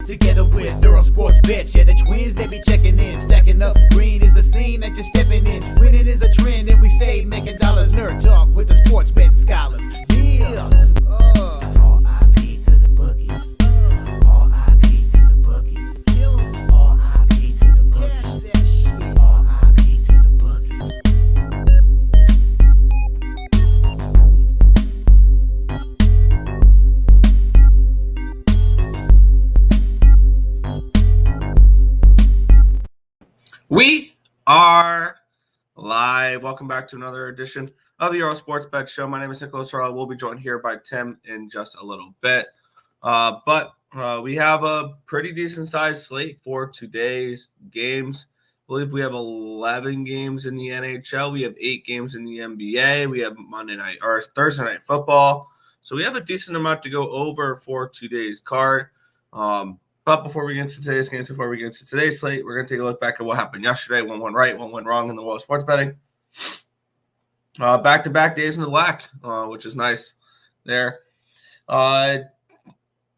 together with Earle Sports Bets. Yeah, the twins, they be checking in, stacking up. Green is the scene that you're stepping in. Winning is a trend, and we stay making dollars. Nerd talk with the sports bet scholars. Yeah, it's R.I.P. to the bookies. R.I.P. to the bookies. R.I.P. to the bookies. R.I.P. to the bookies. We are live. Welcome back to another edition of the Earle Sports Bet Show. My name is Nicholas Earle. We'll be joined here by Tim in just a little bit. But we have a pretty decent sized slate for today's games. I believe we have 11 games in the NHL. We have 8 games in the NBA. We have Thursday night football. So we have a decent amount to go over for today's card. But before we get into today's games, before we get into today's slate, we're going to take a look back at what happened yesterday. One went right, one went wrong in the world of sports betting. Back-to-back days in the black, which is nice there.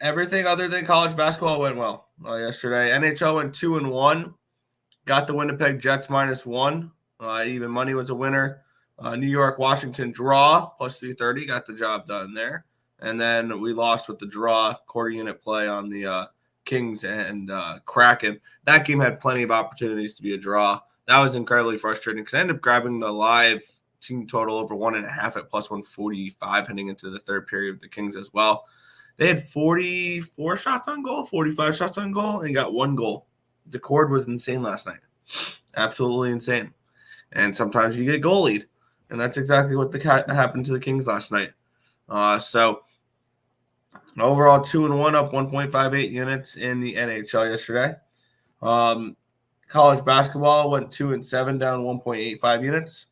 Everything other than college basketball went well yesterday. NHL went 2-1. Got the Winnipeg Jets -1. Even money was a winner. New York, Washington draw plus 330. Got the job done there. And then we lost with the draw quarter unit play on the Kings and Kraken. That game had plenty of opportunities to be a draw. That was incredibly frustrating because I ended up grabbing the live team total over 1.5 at plus 145 heading into the third period of the Kings as well. They had 44 shots on goal, 45 shots on goal, and got 1 goal. The cord was insane last night. Absolutely insane. And sometimes you get goal lead. And that's exactly what happened to the Kings last night. So overall, 2-1 up 1.58 units in the NHL yesterday. College basketball went 2-7 down 1.85 units.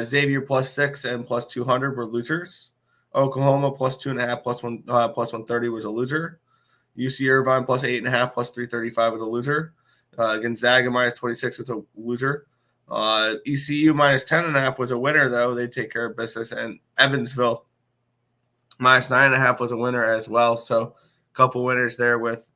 Xavier +6 and +200 were losers. Oklahoma +2.5 plus 130 was a loser. UC Irvine +8.5 plus 335 was a loser. Gonzaga -26 was a loser. ECU -10.5 was a winner, though. They take care of business. And Evansville -9.5 was a winner as well. So a couple winners there with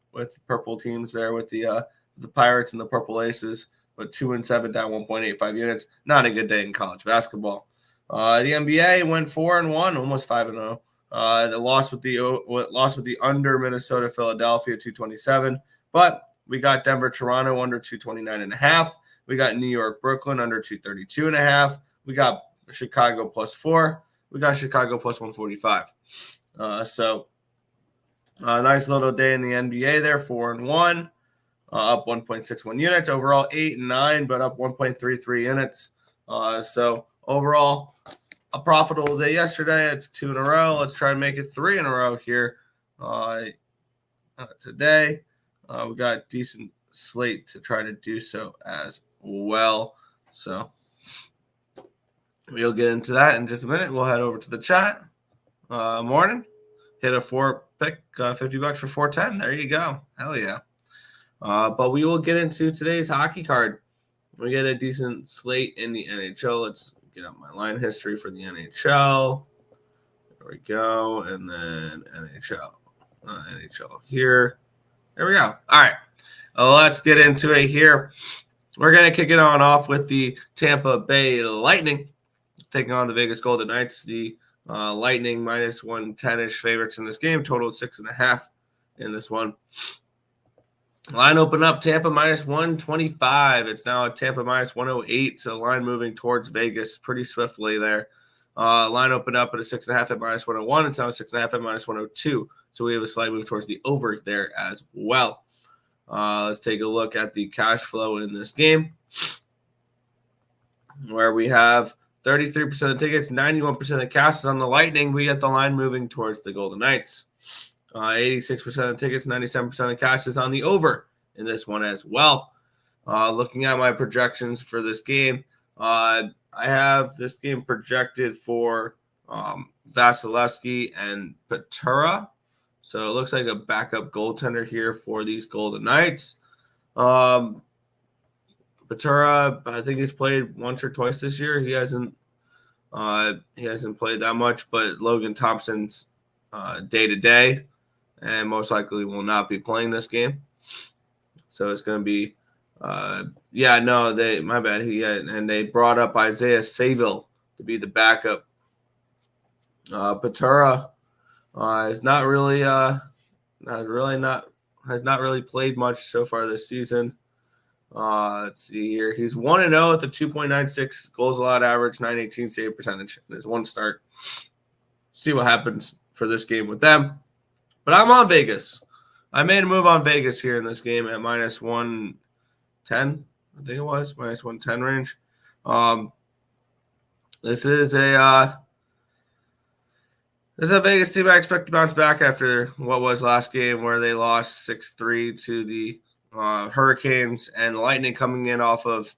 purple teams there with the Pirates and the Purple Aces, but 2-7 down 1.85 units. Not a good day in college basketball. The NBA went 4-1, almost 5-0. The loss with the under Minnesota Philadelphia 227, but we got Denver Toronto under 229.5. We got New York Brooklyn under 232.5. We got Chicago +4. We got Chicago +145. So a nice little day in the NBA there, 4-1, up 1.61 units. Overall 8-9, but up 1.33 units. So overall, a profitable day yesterday. It's 2 in a row. Let's try and make it 3 in a row here today. We got a decent slate to try to do so as well. So we'll get into that in just a minute. We'll head over to the chat. Morning. Hit a 4-pick, $50 for 410. There you go. Hell yeah. But we will get into today's hockey card. We get a decent slate in the NHL. Let's get up my line history for the NHL. There we go. And then NHL here. There we go. All right. Let's get into it here. We're going to kick it on off with the Tampa Bay Lightning taking on the Vegas Golden Knights. The Lightning -110-ish favorites in this game. Total 6.5 in this one. Line open up, Tampa -125. It's now at Tampa -108, so line moving towards Vegas pretty swiftly there. Line open up at a 6.5 at -101. It's now a 6.5 at -102, so we have a slight move towards the over there as well. Let's take a look at the cash flow in this game, where we have 33% of the tickets, 91% of the cash is on the Lightning. We get the line moving towards the Golden Knights. 86% of the tickets, 97% of the cash is on the over in this one as well. Looking at my projections for this game, I have this game projected for Vasilevsky and Petura. So it looks like a backup goaltender here for these Golden Knights. Petura, I think he's played once or twice this year. He hasn't played that much, but Logan Thompson's day to day, and most likely will not be playing this game. So it's going to be, my bad. And they brought up Isaiah Saville to be the backup. Patura has not really played much so far this season. Let's see here. He's 1-0 with a 2.96 goals allowed average, 918 save percentage in his one start. See what happens for this game with them. But I'm on Vegas. I made a move on Vegas here in this game at minus 110. I think it was minus 110 range. This is a Vegas team I expect to bounce back after what was last game where they lost 6-3 to the Hurricanes, and Lightning coming in off of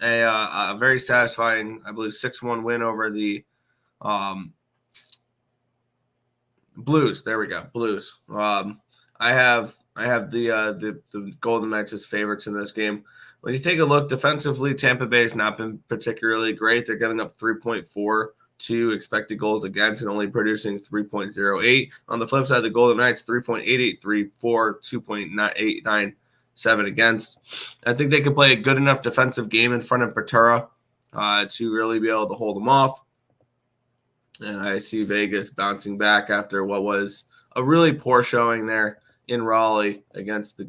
a very satisfying, I believe, 6-1 win over the Blues. There we go, Blues. I have the Golden Knights as favorites in this game. When you take a look defensively, Tampa Bay has not been particularly great. They're giving up 3.42 expected goals against and only producing 3.08. On the flip side, the Golden Knights 3.8834, 2.897 against. I think they can play a good enough defensive game in front of Patura to really be able to hold them off. And I see Vegas bouncing back after what was a really poor showing there in Raleigh against the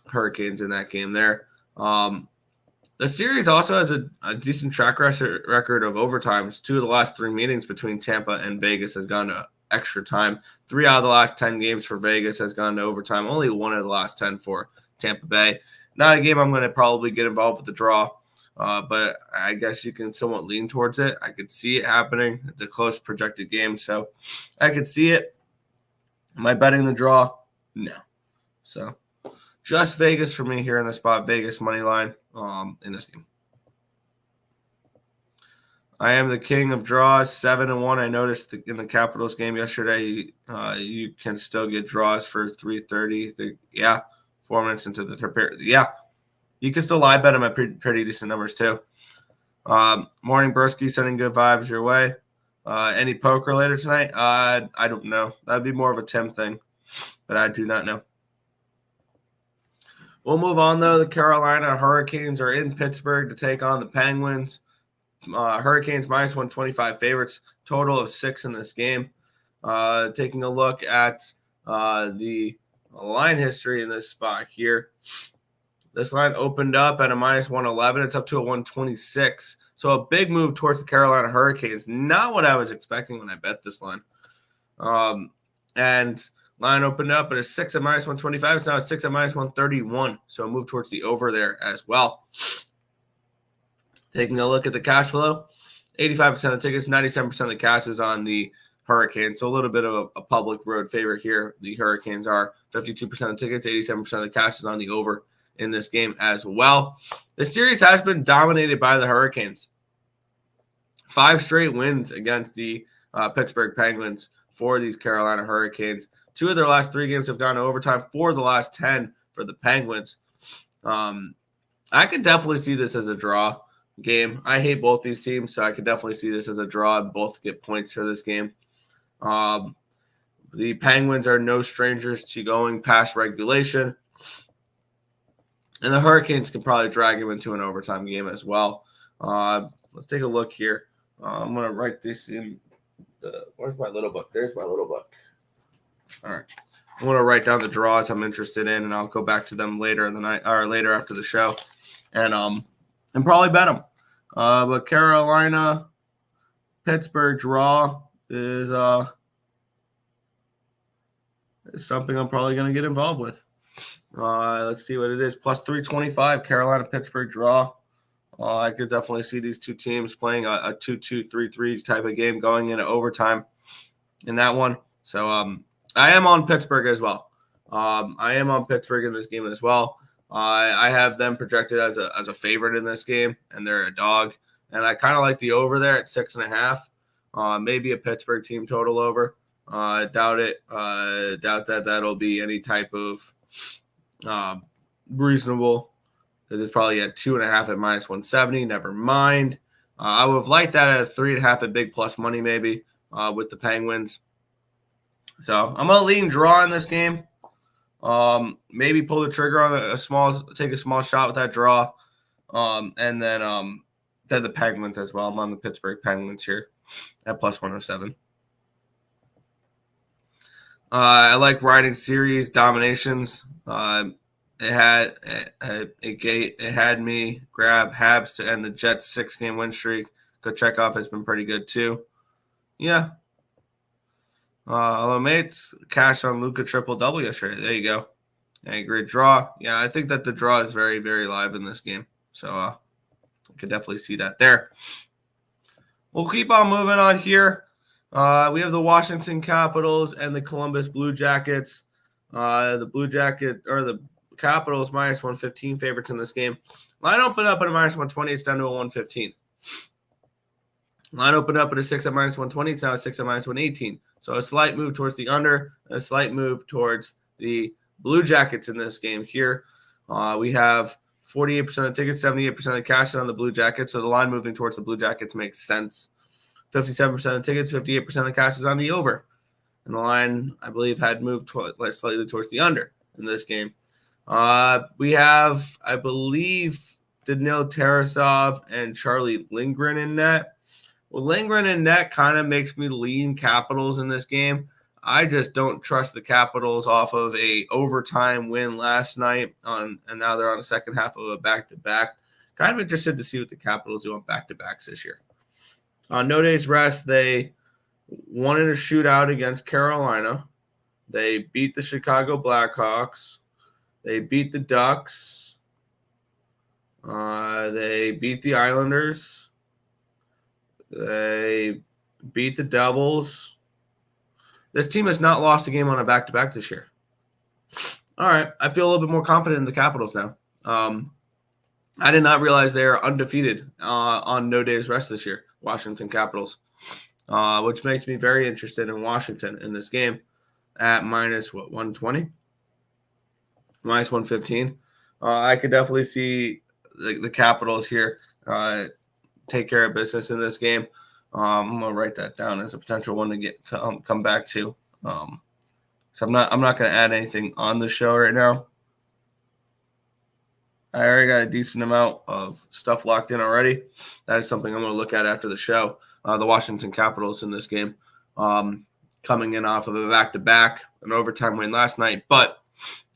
Hurricanes in that game there. The series also has a decent track record of overtimes. 2 of the last 3 meetings between Tampa and Vegas has gone to extra time. 3 out of the last 10 games for Vegas has gone to overtime. Only 1 of the last 10 for Tampa Bay. Not a game I'm going to probably get involved with the draw, but I guess you can somewhat lean towards it. I could see it happening. It's a close projected game, so I could see it. Am I betting the draw? No. So just Vegas for me here in the spot. Vegas money line in this game. I am the king of draws, 7-1. I noticed in the Capitals game yesterday, you can still get draws for 330. 4 minutes into the third period. Yeah, you can still live bet them at pretty decent numbers too. Morning Bursky sending good vibes your way. Any poker later tonight? I don't know. That'd be more of a Tim thing, but I do not know. We'll move on, though. The Carolina Hurricanes are in Pittsburgh to take on the Penguins. Hurricanes minus 125 favorites, total of 6 in this game. Taking a look at the line history in this spot here. This line opened up at a minus 111. It's up to a 126. So a big move towards the Carolina Hurricanes. Not what I was expecting when I bet this line. And line opened up at a 6 at minus 125. It's now a 6 at minus 131. So a move towards the over there as well. Taking a look at the cash flow, 85% of the tickets, 97% of the cash is on the Hurricanes. So a little bit of a public road favorite here. The Hurricanes are 52% of the tickets, 87% of the cash is on the over in this game as well. The series has been dominated by the Hurricanes. 5 straight wins against the Pittsburgh Penguins for these Carolina Hurricanes. 2 of their last 3 games have gone to overtime. 4 of the last 10 for the Penguins. I could definitely see this as a draw game. I hate both these teams, so I could definitely see this as a draw and both get points for this game. The Penguins are no strangers to going past regulation. And the Hurricanes can probably drag him into an overtime game as well. Let's take a look here. I'm going to write this in. Where's my little book? There's my little book. All right. I'm going to write down the draws I'm interested in, and I'll go back to them later in the night or later after the show, and probably bet them. But Carolina, Pittsburgh draw is something I'm probably going to get involved with. Let's see what it is. Plus 325, Carolina, Pittsburgh draw. I could definitely see these two teams playing a 2-2, 3-3 type of game going into overtime in that one. So I am on Pittsburgh as well. I am on Pittsburgh in this game as well. I have them projected as a favorite in this game, and they're a dog. And I kind of like the over there at 6.5. Maybe a Pittsburgh team total over. Doubt it. Doubt that that'll be any type of reasonable. Because it's probably at 2.5 at minus 170. Never mind. I would have liked that at a 3.5 at big plus money maybe. with the Penguins. So I'm gonna lean draw in this game. Maybe pull the trigger on take a small shot with that draw, and then the Penguins as well. I'm on the Pittsburgh Penguins here at plus 107. I like riding series dominations. It had me grab Habs to end the Jets 6-game win streak. Kochetkov has been pretty good too. Yeah. Mates cashed on Luka triple-double yesterday. There you go. A great draw. Yeah, I think that the draw is very, very live in this game. So I could definitely see that there. We'll keep on moving on here. We have the Washington Capitals and the Columbus Blue Jackets. The Capitals minus 115 favorites in this game. Line opened up at a minus 120. It's down to a 115. Line opened up at a 6 at minus 120. It's now a 6 at minus 118. So a slight move towards the under, a slight move towards the Blue Jackets in this game here. We have 48% of the tickets, 78% of the cash on the Blue Jackets. So the line moving towards the Blue Jackets makes sense. 57% of the tickets, 58% of the cash is on the over. And the line, I believe, had moved slightly towards the under in this game. We have, I believe, Danil Tarasov and Charlie Lindgren in net. Well, Lindgren in net kind of makes me lean Capitals in this game. I just don't trust the Capitals off of a overtime win last night, and now they're on the second half of a back-to-back. Kind of interested to see what the Capitals do on back-to-backs this year. On no days rest, they won in a shootout against Carolina. They beat the Chicago Blackhawks. They beat the Ducks. They beat the Islanders. They beat the Devils. This team has not lost a game on a back-to-back this year. All right, I feel a little bit more confident in the Capitals now. I did not realize they are undefeated on no days rest this year, Washington Capitals, which makes me very interested in Washington in this game at minus 120? Minus 115. I could definitely see the Capitals here take care of business in this game. I'm gonna write that down as a potential one to come back to. So I'm not gonna add anything on the show right now. I already got a decent amount of stuff locked in already. That is something I'm gonna look at after the show. The Washington Capitals in this game, coming in off of a back-to-back, an overtime win last night, but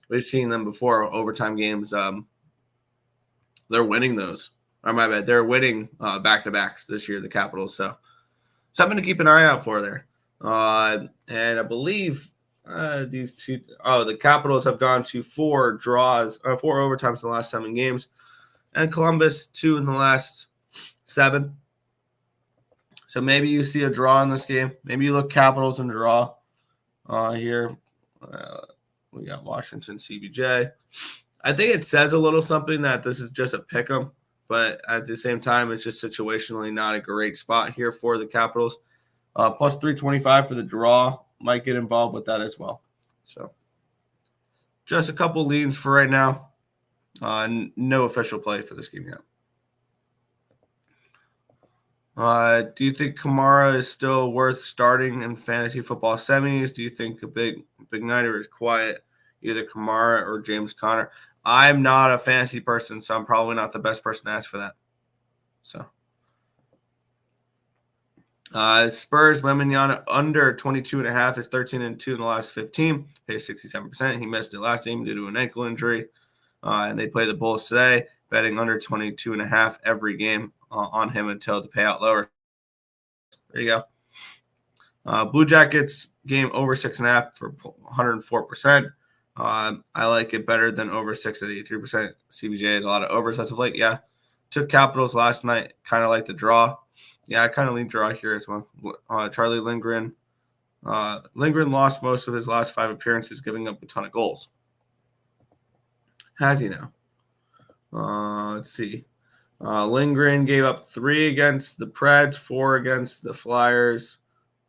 we've seen them before overtime games. They're winning those. Or my bad, they're winning back-to-backs this year, the Capitals. So something to keep an eye out for there. And I believe the Capitals have gone to 4 overtimes in the last 7 games, and Columbus 2 in the last 7. So maybe you see a draw in this game. Maybe you look Capitals and draw here. We got Washington CBJ. I think it says a little something that this is just a pick 'em, but at the same time, it's just situationally not a great spot here for the Capitals. Plus 325 for the draw. Might get involved with that as well. So just a couple leans for right now. No official play for this game yet. Do you think Kamara is still worth starting in fantasy football semis? Do you think a big nighter is quiet, either Kamara or James Conner? I'm not a fantasy person, so I'm probably not the best person to ask for that. So Spurs, Wembanyama under 22.5 is 13-2 in the last 15. Pays 67%. He missed it last game due to an ankle injury. And they play the Bulls today, betting under 22.5 every game on him until the payout lower. There you go. Blue Jackets game over 6.5 for 104%. I like it better than over 6 at 83%. CBJ has a lot of overs as of late. Yeah. Took Capitals last night. Kind of like the draw. Yeah, I kind of lean draw here as well. Charlie Lindgren. Lindgren lost most of his last 5 appearances, giving up a ton of goals. Has he now? Let's see. Lindgren gave up 3 against the Preds, 4 against the Flyers,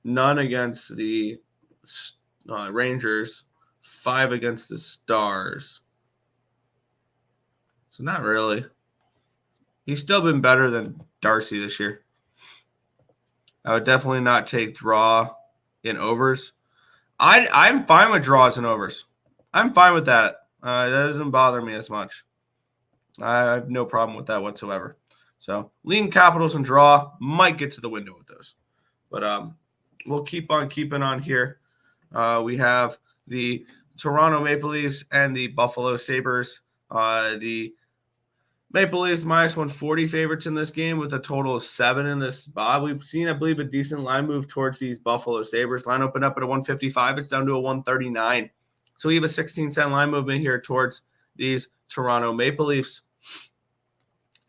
none against the Rangers, 5 against the Stars. So not really. He's still been better than Darcy this year. I would definitely not take draw in overs. I'm fine with draws and overs. I'm fine with that. That doesn't bother me as much. I have no problem with that whatsoever. So lean capitals and draw might get to the window with those. But we'll keep on keeping on here. We have the Toronto Maple Leafs and the Buffalo Sabres. The Maple Leafs minus 140 favorites in this game with a total of 7 in this spot. We've seen, I believe, a decent line move towards these Buffalo Sabres. Line opened up at a 155. It's down to a 139. So we have a 16-cent line movement here towards these Toronto Maple Leafs.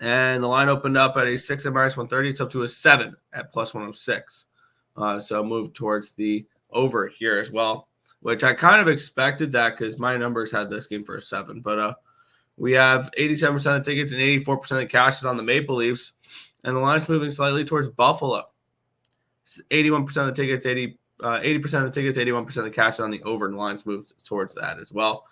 And the line opened up at a 6 at minus 130. It's up to a 7 at plus 106. So move towards the over here as well, which I kind of expected that because my numbers had this game for a 7. But we have 87% of the tickets and 84% of the cash is on the Maple Leafs. And the line's moving slightly towards Buffalo. 81% of the tickets, 80% of the tickets, 81% of the cash is on the over, and the line's moved towards that as well.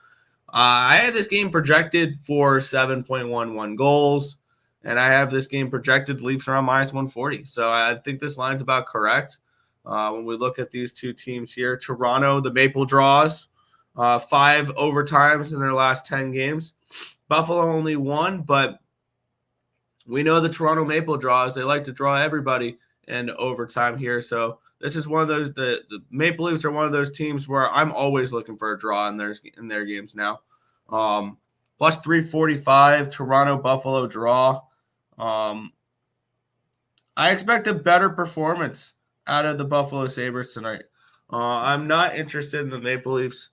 I had this game projected for 7.11 goals, and I have this game projected Leafs around minus 140. So I think this line's about correct. When we look at these two teams here, Toronto, the Maple draws 5 overtimes in their last 10 games. Buffalo only 1, but we know the Toronto Maple draws. They like to draw everybody in overtime here. So this is one of those, the Maple Leafs are one of those teams where I'm always looking for a draw in their games now. Plus 345, Toronto Buffalo draw. I expect a better performance out of the Buffalo Sabres tonight. I'm not interested in the Maple Leafs,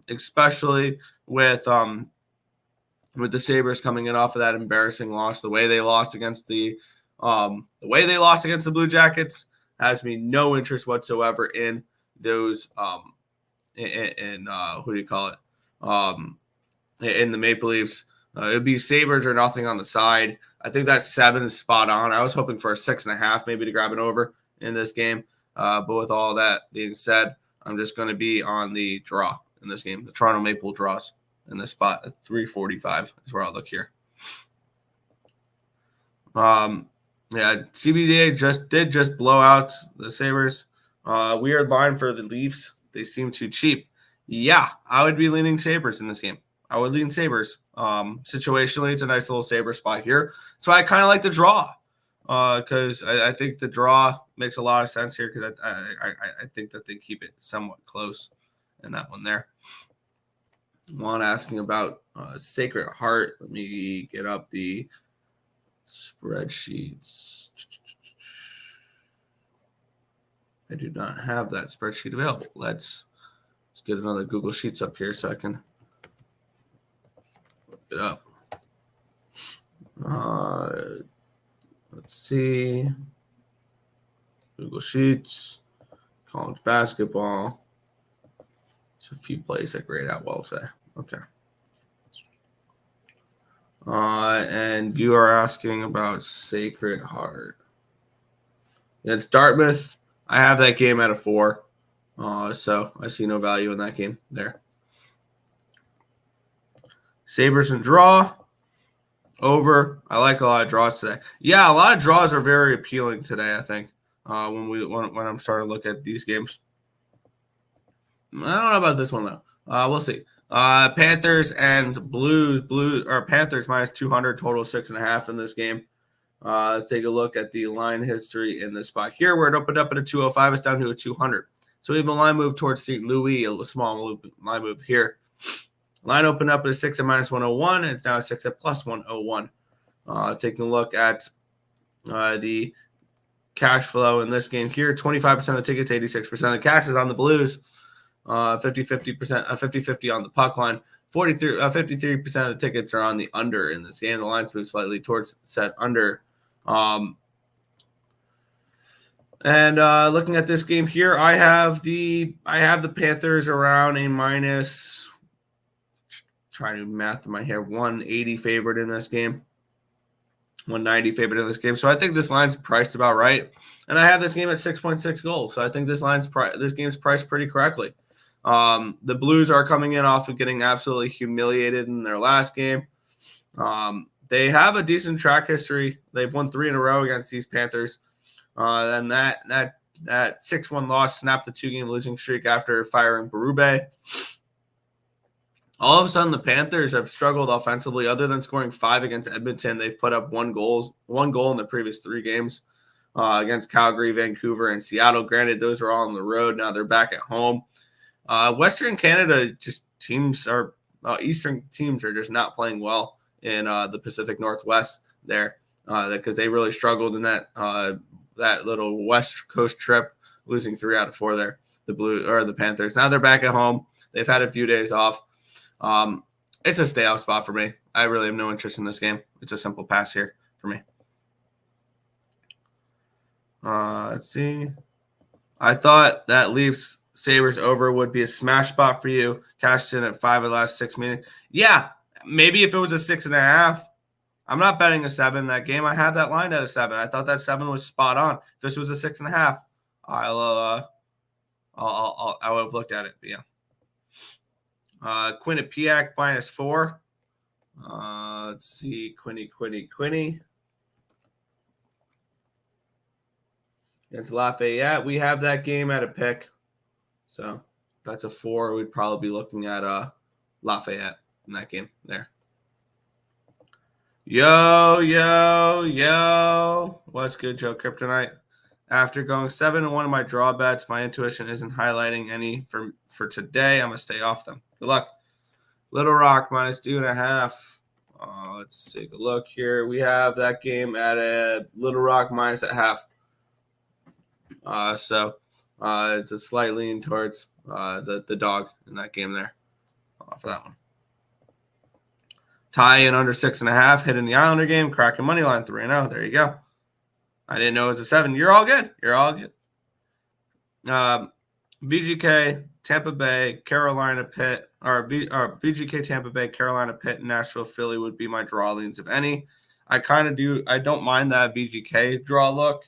especially with the Sabres coming in off of that embarrassing loss. The way they lost against the Blue Jackets has me no interest whatsoever in those in the Maple Leafs. It'd be Sabres or nothing on the side. I think that 7 is spot on. I was hoping for a 6.5 maybe to grab an over in this game. But with all that being said, I'm just going to be on the draw in this game. The Toronto Maple draws in this spot at 345 is where I'll look here. CBDA just blow out the Sabres. Weird line for the Leafs. They seem too cheap. Yeah, I would be leaning Sabres in this game. I would lean Sabres. Situationally, it's a nice little Sabre spot here. So I kind of like the draw because I think the draw makes a lot of sense here because I think that they keep it somewhat close in that one there. Juan asking about Sacred Heart. Let me get up the spreadsheets. I do not have that spreadsheet available. Let's get another Google Sheets up here so I can look it up. Let's see. Google Sheets, college basketball. There's a few plays that grade out well today. Okay. And you are asking about Sacred Heart. It's Dartmouth. I have that game at a 4. So I see no value in that game there. Sabres and draw. Over. I like a lot of draws today. Yeah, a lot of draws are very appealing today, I think, when I'm starting to look at these games. I don't know about this one, though. We'll see. Panthers and Blues. Panthers minus 200, total 6.5 in this game. Let's take a look at the line history in this spot here where it opened up at a 205. It's down to a 200. So we have a line move towards St. Louis, a small line move here. Line opened up at a 6 at minus 101, and it's now a 6 at plus 101. Taking a look at the cash flow in this game here, 25% of the tickets, 86% of the cash is on the Blues, 50-50 on the puck line. 53% of the tickets are on the under in this game. The line's moved slightly towards set under. And looking at this game here, I have the Panthers around a minus. Trying to math in my head, 180 favorite in this game, 190 favorite in this game. So I think this line's priced about right, and I have this game at 6.6 goals. So I think this game's priced pretty correctly. The Blues are coming in off of getting absolutely humiliated in their last game. They have a decent track history. They've won 3 in a row against these Panthers. Then that 6-1 loss snapped the 2-game losing streak after firing Berube. All of a sudden, the Panthers have struggled offensively. Other than scoring 5 against Edmonton, they've put up one goal in the previous 3 games against Calgary, Vancouver, and Seattle. Granted, those were all on the road. Now they're back at home. Western Canada Eastern teams are just not playing well in the Pacific Northwest there because they really struggled in that little West Coast trip, losing 3 out of 4 there. The Panthers. Now they're back at home. They've had a few days off. It's a stay off spot for me. I really have no interest in this game. It's a simple pass here for me. Let's see. I thought that Leafs Sabres over would be a smash spot for you. Cashed in at 5 of the last 6 minutes. Yeah, maybe if it was a 6.5. I'm not betting a 7 that game. I have that line at a 7. I thought that 7 was spot on. If this was a 6.5, I would have looked at it. But yeah. Quinnipiac -4. Let's see. Quinny. Against Lafayette. We have that game at a pick. So if that's a 4. We'd probably be looking at Lafayette in that game there. Yo. What's good, Joe Kryptonite? After going 7-1 in my draw bets, my intuition isn't highlighting any for today. I'm going to stay off them. Good luck. Little Rock -2.5. Let's take a look here. We have that game at a Little Rock -0.5. So it's a slight lean towards the dog in that game there for that one. Tie in under 6.5. Hitting the Islander game. Cracking money line 3-0. There you go. I didn't know it was a 7. You're all good. VGK, Tampa Bay, Carolina, Pitt, or VGK, Tampa Bay, Carolina, Pitt, Nashville, Philly would be my draw leans, if any. I don't mind that VGK draw look.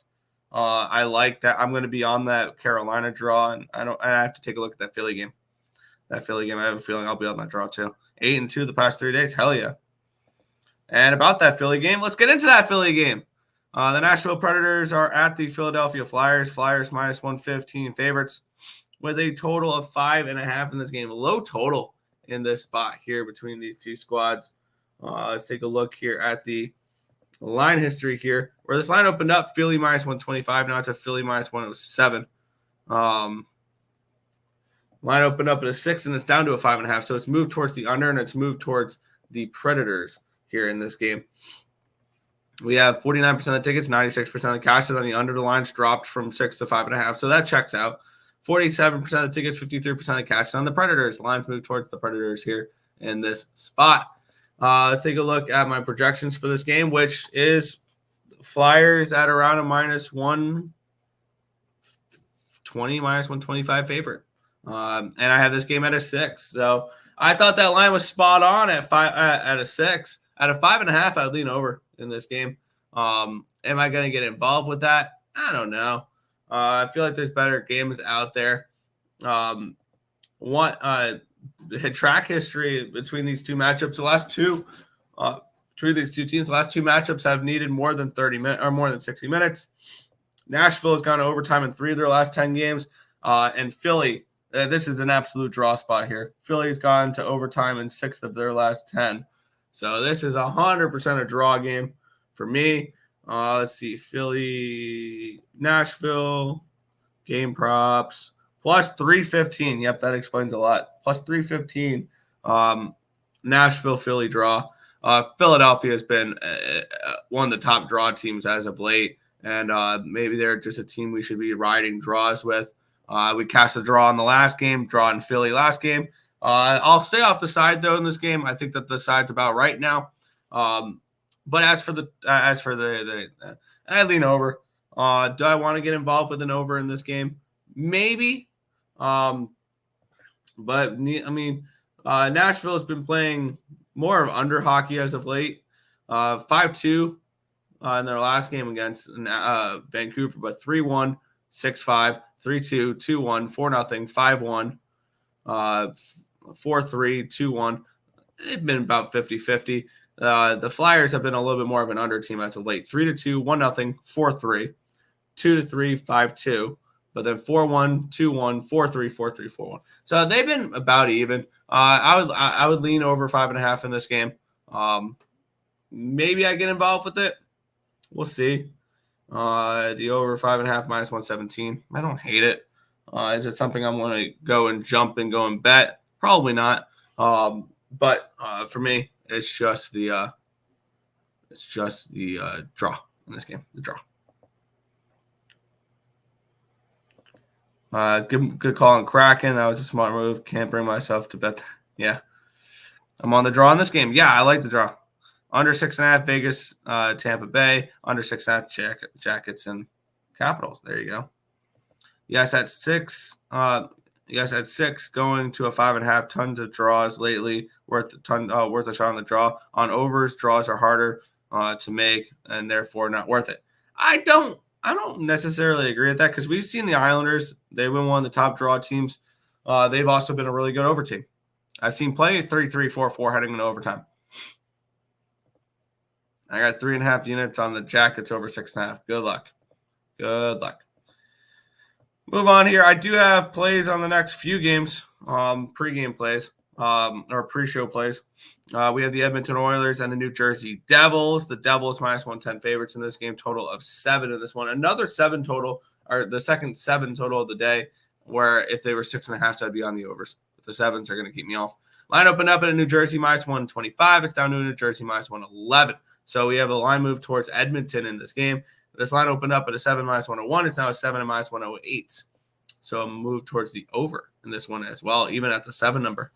I like that. I'm going to be on that Carolina draw, and I have to take a look at that Philly game. I have a feeling I'll be on that draw too. 8-2 the past 3 days. Hell yeah. And about that Philly game, let's get into that Philly game. The Nashville Predators are at the Philadelphia Flyers. Flyers -115 favorites with a total of 5.5 in this game. Low total in this spot here between these two squads. Let's take a look here at the line history here, where this line opened up. Philly -125. Now it's a Philly -107. Line opened up at a 6, and it's down to a 5.5. So it's moved towards the under, and it's moved towards the Predators here in this game. We have 49% of the tickets, 96% of the cash. On the under, the lines dropped from 6 to 5.5. So that checks out. 47% of the tickets, 53% of the cash. On the Predators, the lines move towards the Predators here in this spot. Let's take a look at my projections for this game, which is Flyers at around a -120, -125 favorite. And I have this game at a 6. So I thought that line was spot on at a 6. At a 5.5, I'd lean over in this game. Am I going to get involved with that? I don't know. I feel like there's better games out there. Track history between these two matchups. The last two between these two teams, the last 2 matchups have needed more than 30 minutes or more than 60 minutes. Nashville has gone to overtime in 3 of their last 10 games, and Philly. This is an absolute draw spot here. Philly's gone to overtime in 6 of their last 10. So this is 100% a draw game for me. Let's see. Philly, Nashville, game props, +315. Yep, that explains a lot. +315. Nashville, Philly draw. Philadelphia has been one of the top draw teams as of late, and maybe they're just a team we should be riding draws with. We cashed a draw in the last game, draw in Philly last game. I'll stay off the side though in this game. I think that the side's about right now. But as for the I lean over. Do I want to get involved with an over in this game? Maybe. But I mean, Nashville has been playing more of under hockey as of late. 5-2 in their last game against Vancouver, but 3-1, 6-5, 3-2, 2-1, 4-0, 5-1, 4-3, 2-1. They've been about 50-50. The Flyers have been a little bit more of an under team as of late. 3-2, 1-0, 4-3. 2-3, 5-2, but then 4-1, 2-1, 4-3, 4-3, 4-1. So they've been about even. I would lean over 5.5 in this game. Maybe I get involved with it. We'll see. The over 5.5 minus 117. I don't hate it. Is it something I'm going to go and jump and go and bet? Probably not. But for me, it's just the draw in this game. The draw. Good call on Kraken. That was a smart move. Can't bring myself to bet. Yeah, I'm on the draw in this game. Yeah, I like the draw. Under 6.5 Vegas, Tampa Bay. Under 6.5 Jackets and Capitals. There you go. Yes, at 6. Yes, at 6, going to a 5.5. Tons of draws lately. Worth a shot on the draw. On overs, draws are harder to make and therefore not worth it. I don't necessarily agree with that because we've seen the Islanders. They've been one of the top draw teams. They've also been a really good over team. I've seen plenty of 3-3, 4-4 heading into overtime. I got 3.5 units on the Jackets over 6.5. Good luck. Good luck. Move on here. I do have plays on the next few games, pregame plays, or pre-show plays. We have the Edmonton Oilers and the New Jersey Devils. The Devils minus 110 favorites in this game, total of 7 in this one. Another 7 total, or the second 7 total of the day, where if they were 6.5, so I'd be on the overs. But the 7s are going to keep me off. Line opened up in a New Jersey minus 125. It's down to a New Jersey minus 111. So we have a line move towards Edmonton in this game. This line opened up at a 7 minus 101. It's now a 7 minus 108. So a move towards the over in this one as well, even at the 7 number.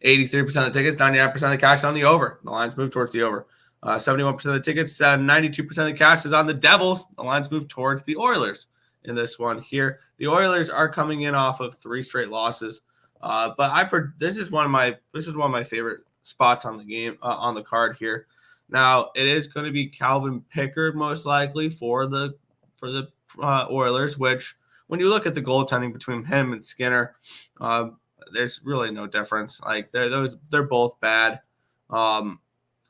83% of the tickets, 99% of the cash on the over. The lines move towards the over. 71% of the tickets, 92% of the cash is on the Devils. The lines move towards the Oilers in this one here. The Oilers are coming in off of 3 straight losses. But this is one of my favorite spots on the game on the card here. Now it is going to be Calvin Pickard most likely for the Oilers, which when you look at the goaltending between him and Skinner, there's really no difference. Like they're both bad.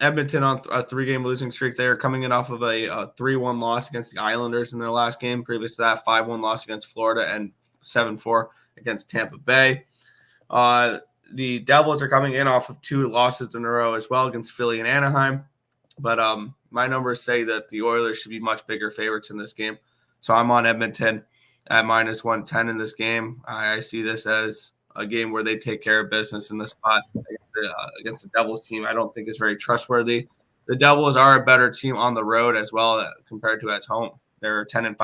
Edmonton on a 3-game losing streak. They are coming in off of a 3-1 loss against the Islanders in their last game. Previous to that, 5-1 loss against Florida and 7-4 against Tampa Bay. The Devils are coming in off of 2 losses in a row as well against Philly and Anaheim. But my numbers say that the Oilers should be much bigger favorites in this game. So I'm on Edmonton at minus 110 in this game. I see this as a game where they take care of business in the spot against the Devils team. I don't think is very trustworthy. The Devils are a better team on the road as well compared to at home. They're 10-5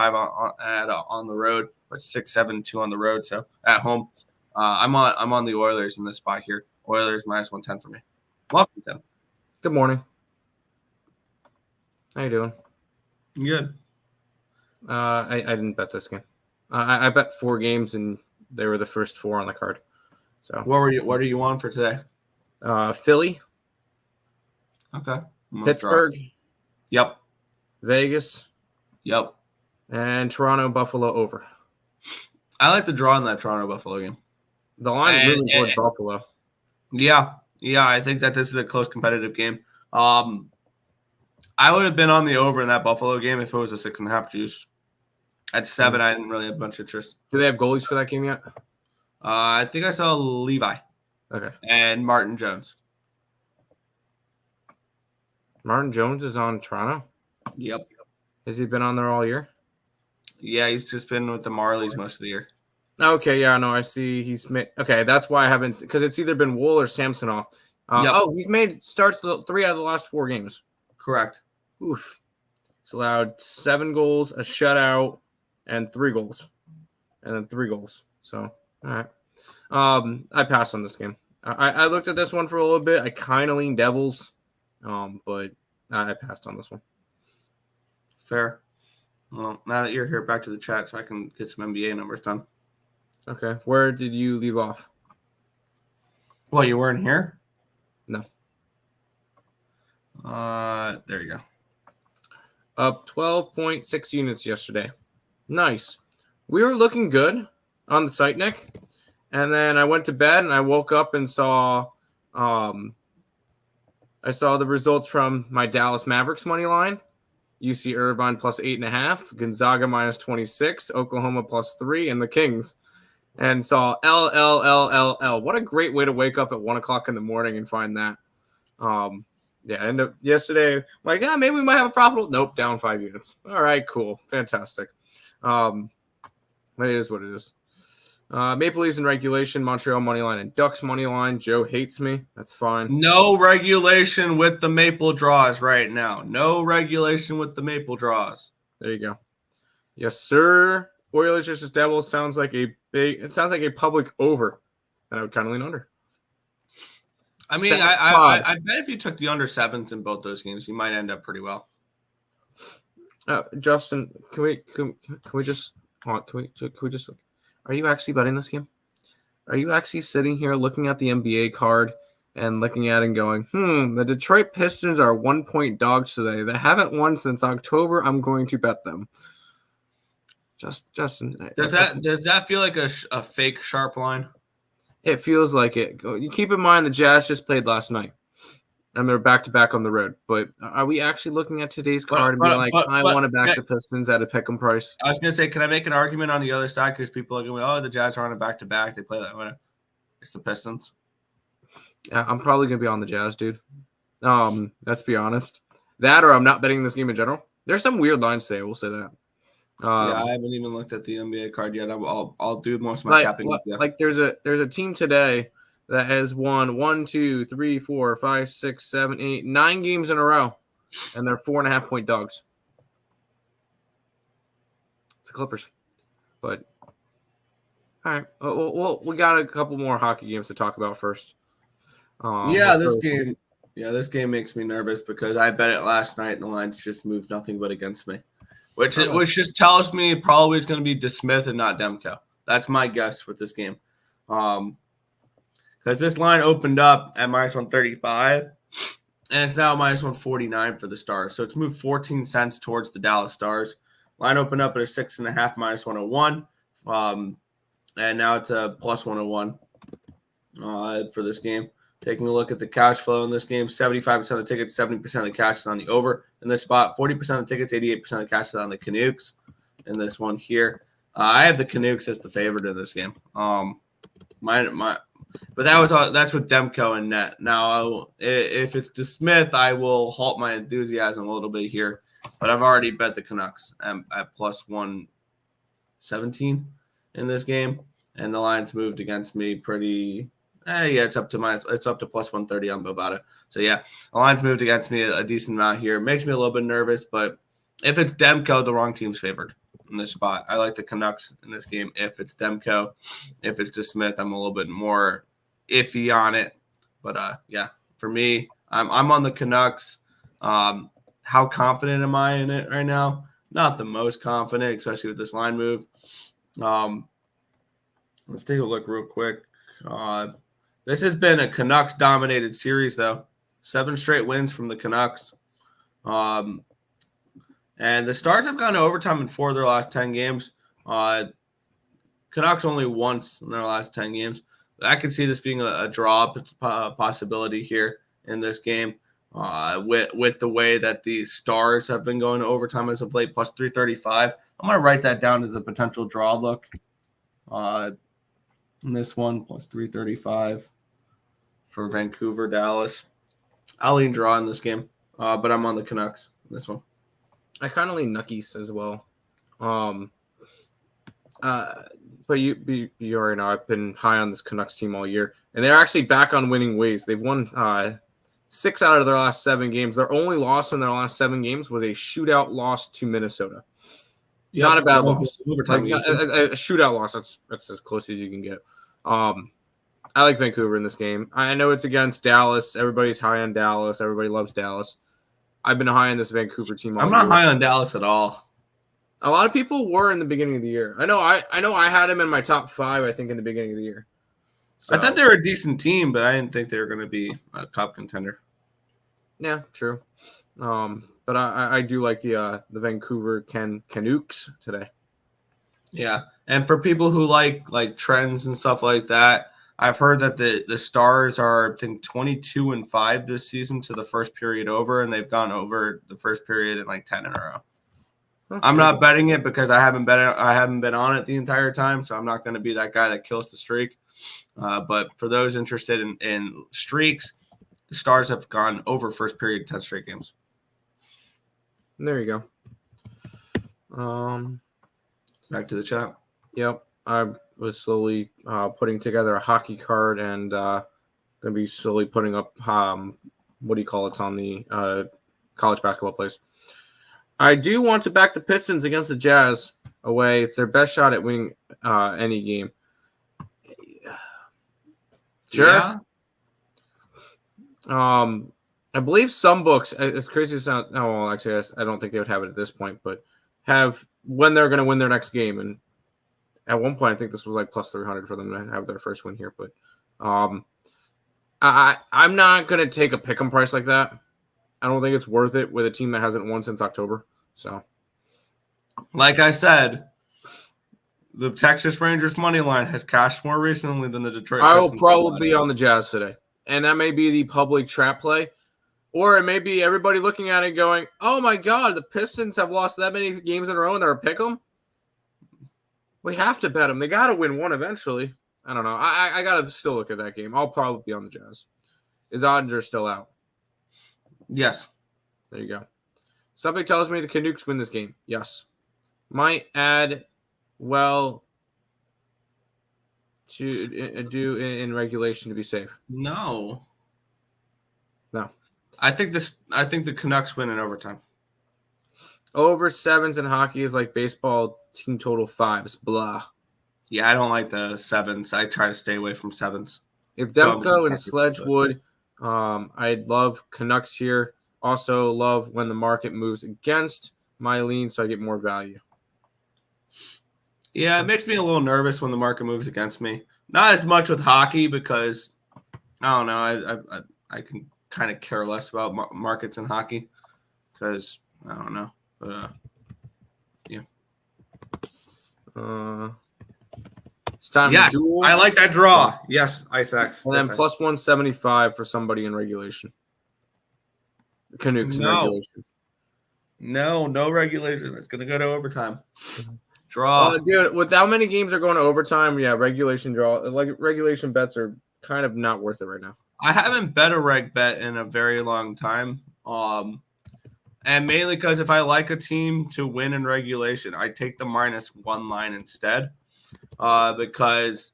on the road, but 6-7-2 on the road. So at home, I'm on the Oilers in this spot here. Oilers minus 110 for me. Welcome, Tim. Good morning. How you doing? Good. I didn't bet this game. I bet 4 games, and they were the first 4 on the card. So What are you on for today? Philly, Okay. Pittsburgh, Yep. Vegas, Yep. and Toronto, Buffalo over. I like the draw in that Toronto Buffalo game. The line is moving towards Buffalo. Yeah. I think that this is a close competitive game. I would have been on the over in that Buffalo game if it was a 6.5 juice. At 7, I didn't really have much interest. Do they have goalies for that game yet? I think I saw Levi. Okay. And Martin Jones. Martin Jones is on Toronto? Yep. Has he been on there all year? Yeah, he's just been with the Marleys most of the year. Okay, yeah, no, I see he's made. Okay, that's why I haven't, because it's either been Wool or Samsonov. Yep. Oh, he's made starts 3 out of the last 4 games. Correct. Oof. He's allowed 7 goals, a shutout, and 3 goals. And then 3 goals. So, all right. I passed on this game. I looked at this one for a little bit. I kind of lean Devils, but I passed on this one. Fair. Well, now that you're here, back to the chat so I can get some NBA numbers done. Okay. Where did you leave off? Well, you weren't here? No. There you go. Up 12.6 units yesterday. Nice. We were looking good on the site, Nick. And then I went to bed and I woke up and saw the results from my Dallas Mavericks money line. UC Irvine plus 8.5, Gonzaga minus 26, Oklahoma plus 3, and the Kings. And saw L. What a great way to wake up at 1 o'clock in the morning and find that. End up yesterday, like, maybe we might have a profitable. Nope, down 5 units. All right, cool. Fantastic. But it is what it is. Maple Leafs in regulation, Montreal money line, and Ducks money line. Joe hates me. That's fine. No regulation with the maple draws right now. No regulation with the maple draws. There you go. Yes, sir. Oilers versus Devils sounds like a public over, and I would kind of lean under. I mean, I bet if you took the under 7s in both those games, you might end up pretty well. Justin, can we just are you actually betting this game? Are you actually sitting here looking at the NBA card and looking at it and going, the Detroit Pistons are 1-point dogs today. They haven't won since October. I'm going to bet them. Justin. Does that feel like a fake sharp line? It feels like it. You keep in mind the Jazz just played last night, and they're back-to-back on the road. But are we actually looking at today's card and being like, I want to back the Pistons at a pick'em price? I was going to say, can I make an argument on the other side? Because people are going, the Jazz are on a back-to-back. They play that way. It's the Pistons. Yeah, I'm probably going to be on the Jazz, dude. Let's be honest. That or I'm not betting this game in general. There's some weird lines today. We'll say that. I haven't even looked at the NBA card yet. I'll do most of my capping. Like there's a team today that has won 1, 2, 3, 4, 5, 6, 7, 8, 9 games in a row, and they're 4.5-point dogs. It's the Clippers. But all right, well, we got a couple more hockey games to talk about first. This game makes me nervous because I bet it last night and the lines just moved nothing but against me. Which just tells me probably is going to be DeSmith and not Demko. That's my guess with this game. Because this line opened up at minus 135, and it's now minus 149 for the Stars. So it's moved 14 cents towards the Dallas Stars. Line opened up at a 6.5 minus 101. And now it's a plus 101 for this game. Taking a look at the cash flow in this game, 75% of the tickets, 70% of the cash is on the over in this spot. 40% of the tickets, 88% of the cash is on the Canucks in this one here. I have the Canucks as the favorite in this game. But that's with Demko and net. Now, if it's DeSmith, I will halt my enthusiasm a little bit here. But I've already bet the Canucks at plus 117 in this game, and the line's moved against me pretty. It's up to plus 130 on Bovada. So yeah, the line's moved against me a decent amount here. It makes me a little bit nervous, but if it's Demko, the wrong team's favored in this spot. I like the Canucks in this game. If it's Demko, if it's DeSmith, I'm a little bit more iffy on it. But for me, I'm on the Canucks. How confident am I in it right now? Not the most confident, especially with this line move. Let's take a look real quick. This has been a Canucks-dominated series, though. 7 straight wins from the Canucks. And the Stars have gone to overtime in 4 of their last 10 games. Canucks only once in their last 10 games. I could see this being a draw possibility here in this game with the way that the Stars have been going to overtime as of late, plus 335. I'm going to write that down as a potential draw look. In this one, plus 335 for Vancouver, Dallas. I'll lean draw in this game, but I'm on the Canucks in this one. I kind of lean Nuckies as well. But you already know I've been high on this Canucks team all year, and they're actually back on winning ways. They've won 6 out of their last 7 games. Their only loss in their last 7 games was a shootout loss to Minnesota. Yep, not a bad loss. A shootout loss. That's as close as you can get. I like Vancouver in this game. I know it's against Dallas. Everybody's high on Dallas. Everybody loves Dallas. I've been high on this Vancouver team. I'm not high on Dallas at all. A lot of people were in the beginning of the year. I know I had him in my top 5, I think, in the beginning of the year. So, I thought they were a decent team, but I didn't think they were going to be a cup contender. Yeah, true. But I do like the Vancouver Canucks today. Yeah, and for people who like trends and stuff like that, I've heard that the Stars are, I think, 22-5 this season to the first period over, and they've gone over the first period in like 10 in a row. I'm not betting it because I haven't been on it the entire time, so I'm not going to be that guy that kills the streak. But for those interested in streaks, the Stars have gone over first period 10 straight games. There you go. Back to the chat. Yep, I was slowly putting together a hockey card and going to be slowly putting up what do you call it on the college basketball plays. I do want to back the Pistons against the Jazz away. It's their best shot at winning any game. Sure. Yeah. I believe some books, as crazy as it sounds, no, well, actually, I don't think they would have it at this point, but have when they're going to win their next game. And at one point, I think this was like plus 300 for them to have their first win here. But I'm not going to take a pick'em price like that. I don't think it's worth it with a team that hasn't won since October. So, like I said, the Texas Rangers money line has cashed more recently than the Detroit I will Pistons probably be on the Jazz today. And that may be the public trap play. Or it may be everybody looking at it going, oh, my God, the Pistons have lost that many games in a row and they're a pick 'em. We have to bet them. They got to win one eventually. I don't know. I got to still look at that game. I'll probably be on the Jazz. Is Ottinger still out? Yes. There you go. Something tells me the Canucks win this game. Yes. Might add well to do in regulation to be safe. No. No. I think the Canucks win in overtime. Over sevens in hockey is like baseball team total fives. Blah. Yeah, I don't like the sevens. I try to stay away from sevens. If Demko and Sledgewood, I'd love Canucks here. Also love when the market moves against my lean, so I get more value. Yeah, it makes me a little nervous when the market moves against me. Not as much with hockey because I don't know. I can kind of care less about markets in hockey because I don't know. But yeah. It's time. Yes, to duel. I like that draw. Yes, Ice X. And then plus 175 for somebody in regulation. Canucks in regulation. No regulation. It's gonna go to overtime. Draw. Dude, with how many games are going to overtime, yeah, regulation draw. Like regulation bets are kind of not worth it right now. I haven't bet a reg bet in a very long time. And mainly because if I like a team to win in regulation, I take the -1 line instead. Because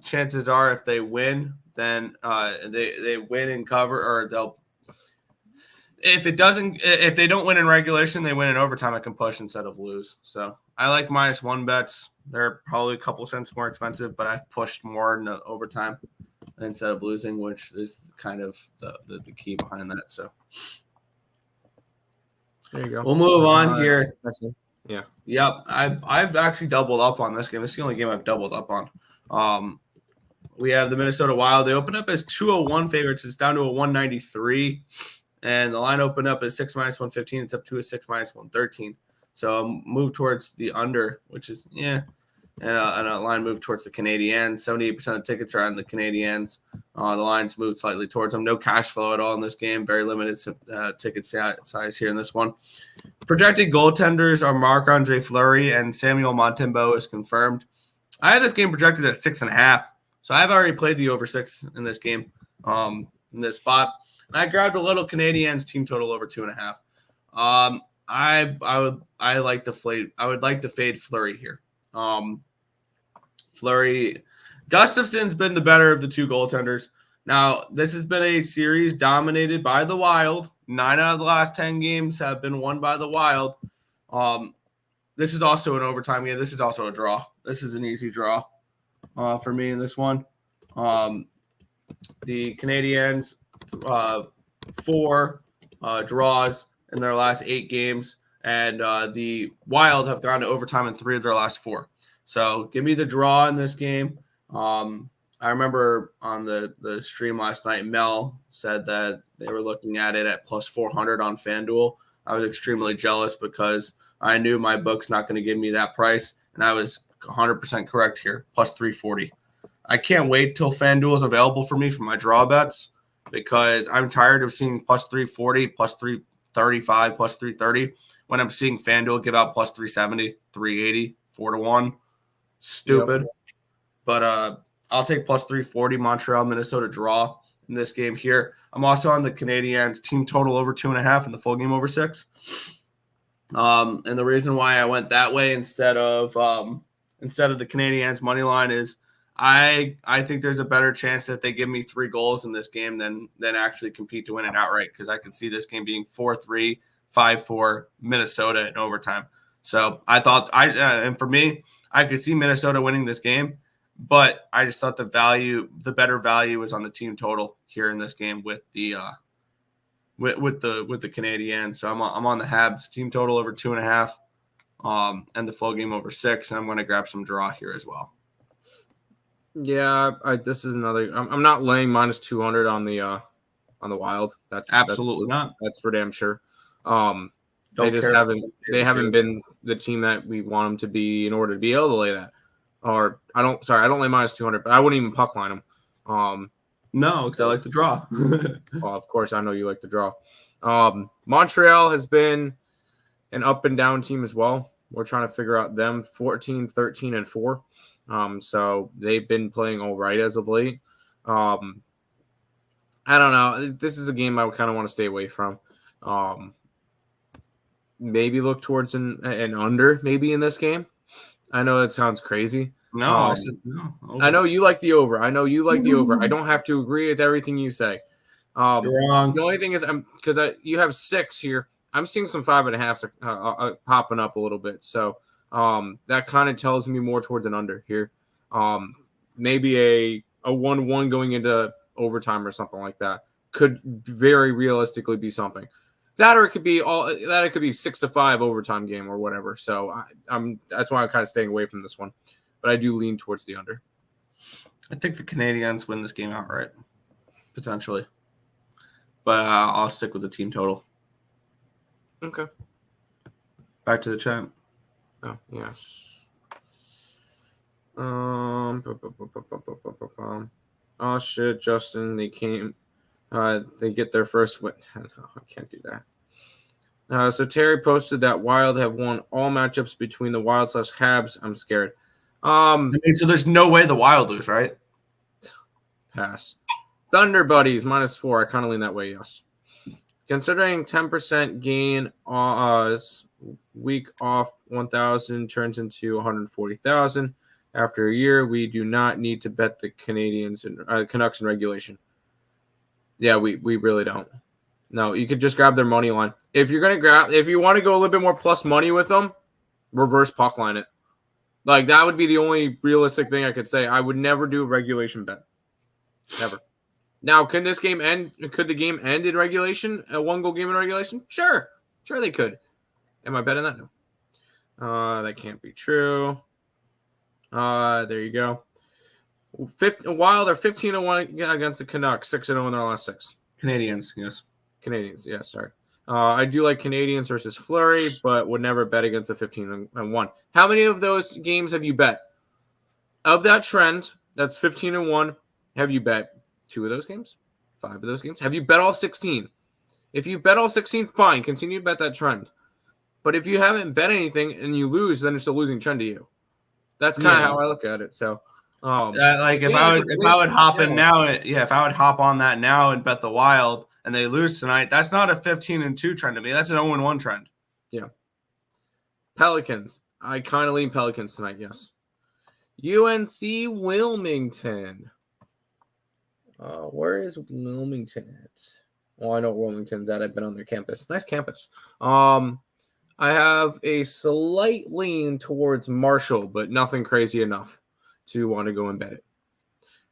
chances are if they win, then they win and cover, or they'll. If they don't win in regulation, they win in overtime. I can push instead of lose. So I like -1 bets. They're probably a couple cents more expensive, but I've pushed more in the overtime instead of losing, which is kind of the key behind that. So there you go. We'll move on here. Yeah. Yep. I've actually doubled up on this game. This is the only game I've doubled up on. We have the Minnesota Wild. They open up as 201 favorites. It's down to a 193. And the line opened up as 6 -115. It's up to a 6 -113. So move towards the under, which is, yeah. And a line move towards the Canadiens. 78% of the tickets are on the Canadiens. The lines moved slightly towards them. No cash flow at all in this game. Very limited ticket size here in this one. Projected goaltenders are Marc-Andre Fleury and Samuel Montembeault is confirmed. I have this game projected at 6.5. So I've already played the over 6 in this game, in this spot. And I grabbed a little Canadiens team total over 2.5. I would like to fade Fleury here. Fleury, Gustafson's been the better of the two goaltenders. Now, this has been a series dominated by the Wild. 9 out of the last 10 games have been won by the Wild. This is also an overtime game. This is also a draw. This is an easy draw for me in this one. The Canadiens, 4 draws in their last 8 games, and the Wild have gone to overtime in 3 of their last 4. So give me the draw in this game. I remember on the stream last night, Mel said that they were looking at it at plus 400 on FanDuel. I was extremely jealous because I knew my book's not going to give me that price, and I was 100% correct here, plus 340. I can't wait till FanDuel is available for me for my draw bets because I'm tired of seeing plus 340, plus 335, plus 330 when I'm seeing FanDuel give out plus 370, 380, 4-1. Stupid. Yep. But I'll take plus 340 Montreal, Minnesota draw in this game here. I'm also on the Canadiens team total over 2.5 and the full game over 6. And the reason why I went that way instead of the Canadiens money line is I think there's a better chance that they give me 3 goals in this game than actually compete to win it outright, because I could see this game being 4-3, 5-4 Minnesota in overtime. So I thought and for me, I could see Minnesota winning this game, but I just thought the better value was on the team total here in this game with the Canadiens. So I'm on the Habs team total over 2.5, and the full game over 6. And I'm going to grab some draw here as well. Yeah, this is another. I'm not laying minus 200 on the Wild. That's absolutely not. That's for damn sure. They haven't been the team that we want them to be in order to be able to lay that. Or I don't lay minus 200, but I wouldn't even puck line them. No, because I like to draw. Well, of course, I know you like to draw. Montreal has been an up and down team as well. We're trying to figure out them 14, 13, and 4. So they've been playing all right as of late. I don't know. This is a game I kind of want to stay away from. Maybe look towards an under maybe in this game. I know that sounds crazy. No, I said no. Okay. I know you like the over. I don't have to agree with everything you say. You're wrong. The only thing is, because you have 6 here. I'm seeing some 5.5s popping up a little bit. So that kind of tells me more towards an under here. Maybe a 1-1 going into overtime or something like that could very realistically be something. That or it could be 6-5 overtime game or whatever. So that's why I'm kind of staying away from this one. But I do lean towards the under. I think the Canadiens win this game outright, potentially. But I'll stick with the team total. Okay. Back to the chat. Oh, yes. Oh, shit, Justin. They came. They get their first win. No, I can't do that. So Terry posted that Wild have won all matchups between the Wild / Habs. I'm scared. So there's no way the Wild lose, right? Pass. Thunder Buddies -4. I kind of lean that way, yes. Considering 10% gain week off 1,000 turns into 140,000 after a year, we do not need to bet the Canadians and Canucks in regulation. Yeah, we really don't. No, you could just grab their money line. If you want to go a little bit more plus money with them, reverse puck line it. Like, that would be the only realistic thing I could say. I would never do a regulation bet. Never. Now, could this game end? Could the game end in regulation? A 1-goal game in regulation? Sure they could. Am I betting that? No. That can't be true. There you go. Wild are 15-1 against the Canucks, 6-0 in their last 6. Canadiens, yes. Canadiens, yes. Sorry. I do like Canadiens versus Fleury, but would never bet against a 15-1. How many of those games have you bet? Of that trend, that's 15-1. Have you bet 2 of those games? 5 of those games? Have you bet all 16? If you bet all 16, fine. Continue to bet that trend. But if you haven't bet anything and you lose, then it's a losing trend to you. That's kind of how I look at it. So, if I would hop on that now and bet the Wild and they lose tonight, that's not a 15-2 trend to me. That's an 0-1 trend. Yeah. Pelicans. I kind of lean Pelicans tonight, yes. UNC Wilmington. Where is Wilmington at? Well, I know where Wilmington's at. I've been on their campus. Nice campus. I have a slight lean towards Marshall, but nothing crazy enough to want to go and bet it.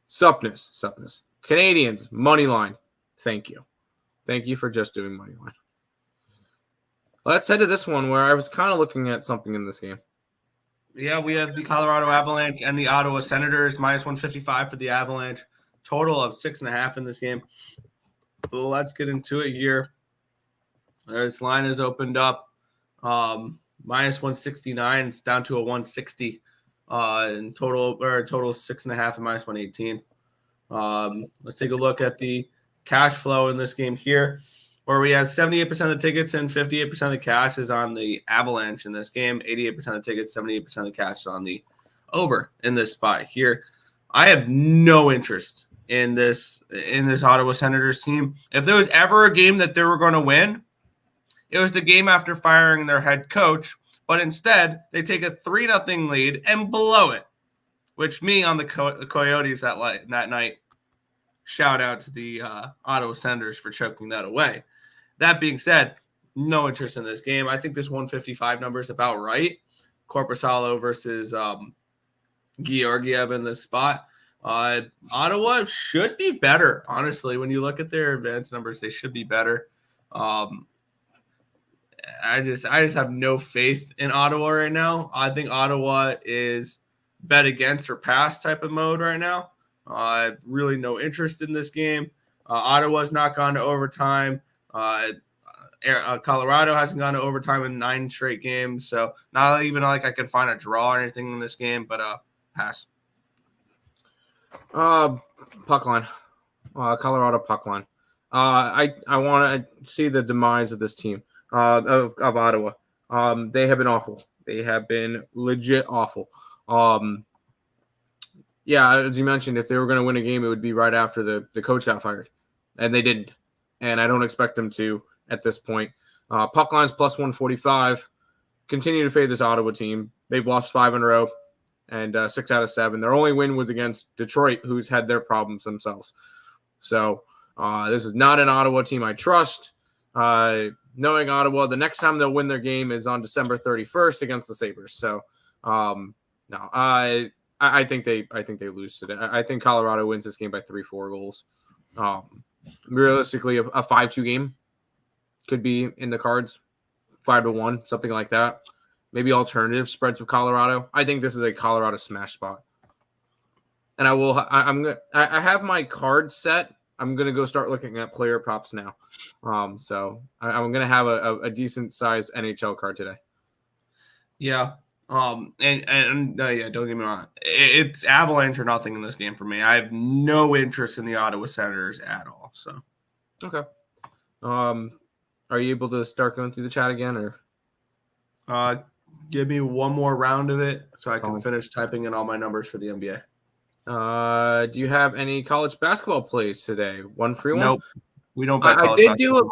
Suppness. Canadians, money line. Thank you. Thank you for just doing money line. Let's head to this one where I was kind of looking at something in this game. Yeah, we have the Colorado Avalanche and the Ottawa Senators -155 for the Avalanche. Total of 6.5 in this game. Well, let's get into it here. This line is opened up. -169. It's down to a 160. in total, or a total 6.5 and minus 118. Let's take a look at the cash flow in this game here, where we have 78% of the tickets and 58% of the cash is on the Avalanche in this game. 88% of the tickets, 78% of the cash is on the over in this spot here. I have no interest in this Ottawa Senators team. If there was ever a game that they were going to win, it was the game after firing their head coach, but instead they take a 3-0 lead and blow it, which me on the Coyotes that night, shout out to the Ottawa Senators for choking that away. That being said, no interest in this game. I think this 155 number is about right. Korpisalo versus Georgiev in this spot. Ottawa should be better, honestly. When you look at their advanced numbers, they should be better. I just have no faith in Ottawa right now. I think Ottawa is bet against or pass type of mode right now. Really no interest in this game. Ottawa's not gone to overtime. Colorado hasn't gone to overtime in 9 straight games, so not even like I could find a draw or anything in this game, but pass. Puck line. Colorado puck line. I want to see the demise of this team. Of Ottawa. They have been awful. They have been legit awful. Yeah, as you mentioned, if they were going to win a game, it would be right after the coach got fired. And they didn't. And I don't expect them to at this point. Puck lines plus 145. Continue to fade this Ottawa team. They've lost 5 in a row and 6 out of 7. Their only win was against Detroit, who's had their problems themselves. So this is not an Ottawa team I trust. Knowing Ottawa, the next time they'll win their game is on December 31st against the Sabres. So, no, I think they lose today. I think Colorado wins this game by 3-4 goals. Realistically, a 5-2 game could be in the cards, 5-1, something like that. Maybe alternative spreads with Colorado. I think this is a Colorado smash spot, and I have my card set. I'm going to go start looking at player props now. So I'm going to have a decent size NHL card today. Yeah. Don't get me wrong. It's Avalanche or nothing in this game for me. I have no interest in the Ottawa Senators at all. So, okay. Are you able to start going through the chat again, or? Give me one more round of it so I can finish typing in all my numbers for the NBA. Do you have any college basketball plays today? One free one? Nope. We don't bet college basketball.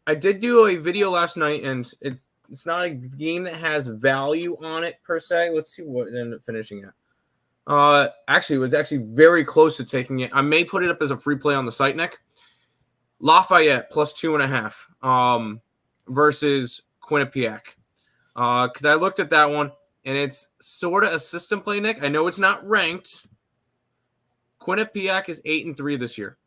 I did do a video last night, and it's not a game that has value on it per se. Let's see what it ended up finishing at. Actually, it was actually very close to taking it. I may put it up as a free play on the site, Nick. Lafayette plus 2.5 versus Quinnipiac. Because I looked at that one, and it's sort of a system play, Nick. I know it's not ranked. Quinnipiac is 8-3 this year.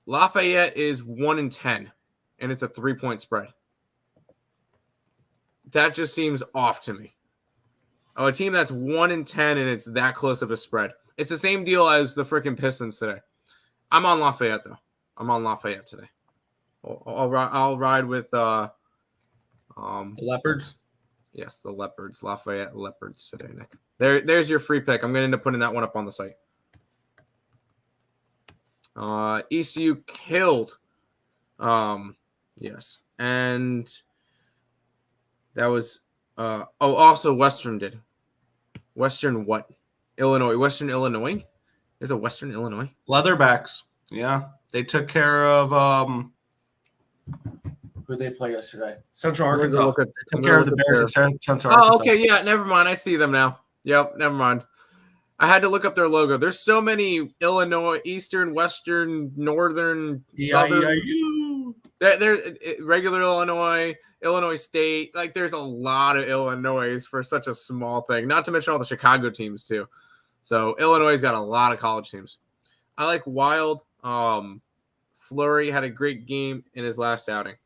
Lafayette is 1-10, and it's a 3-point spread. That just seems off to me. A team that's 1-10 and it's that close of a spread. It's the same deal as the freaking Pistons today. I'm on Lafayette though. I'm on Lafayette today. I'll ride with the Leopards. Yes, the Leopards. Lafayette Leopards today, Nick. There's your free pick. I'm going to end up putting that one up on the site. ECU killed. Yes. And that was also Western did. Western what? Illinois. Western Illinois? Is it Western Illinois? Leatherbacks. Yeah. They took care of who did they play yesterday? Central Arkansas. They took care of the Bears at Central Arkansas. Oh, okay. Yeah, never mind. I see them now. Yep, never mind. I had to look up their logo. There's so many Illinois, Eastern, Western, Northern, Southern. There's regular Illinois, Illinois State. Like, there's a lot of Illinois for such a small thing. Not to mention all the Chicago teams, too. So, Illinois got a lot of college teams. I like Wild. Fleury had a great game in his last outing.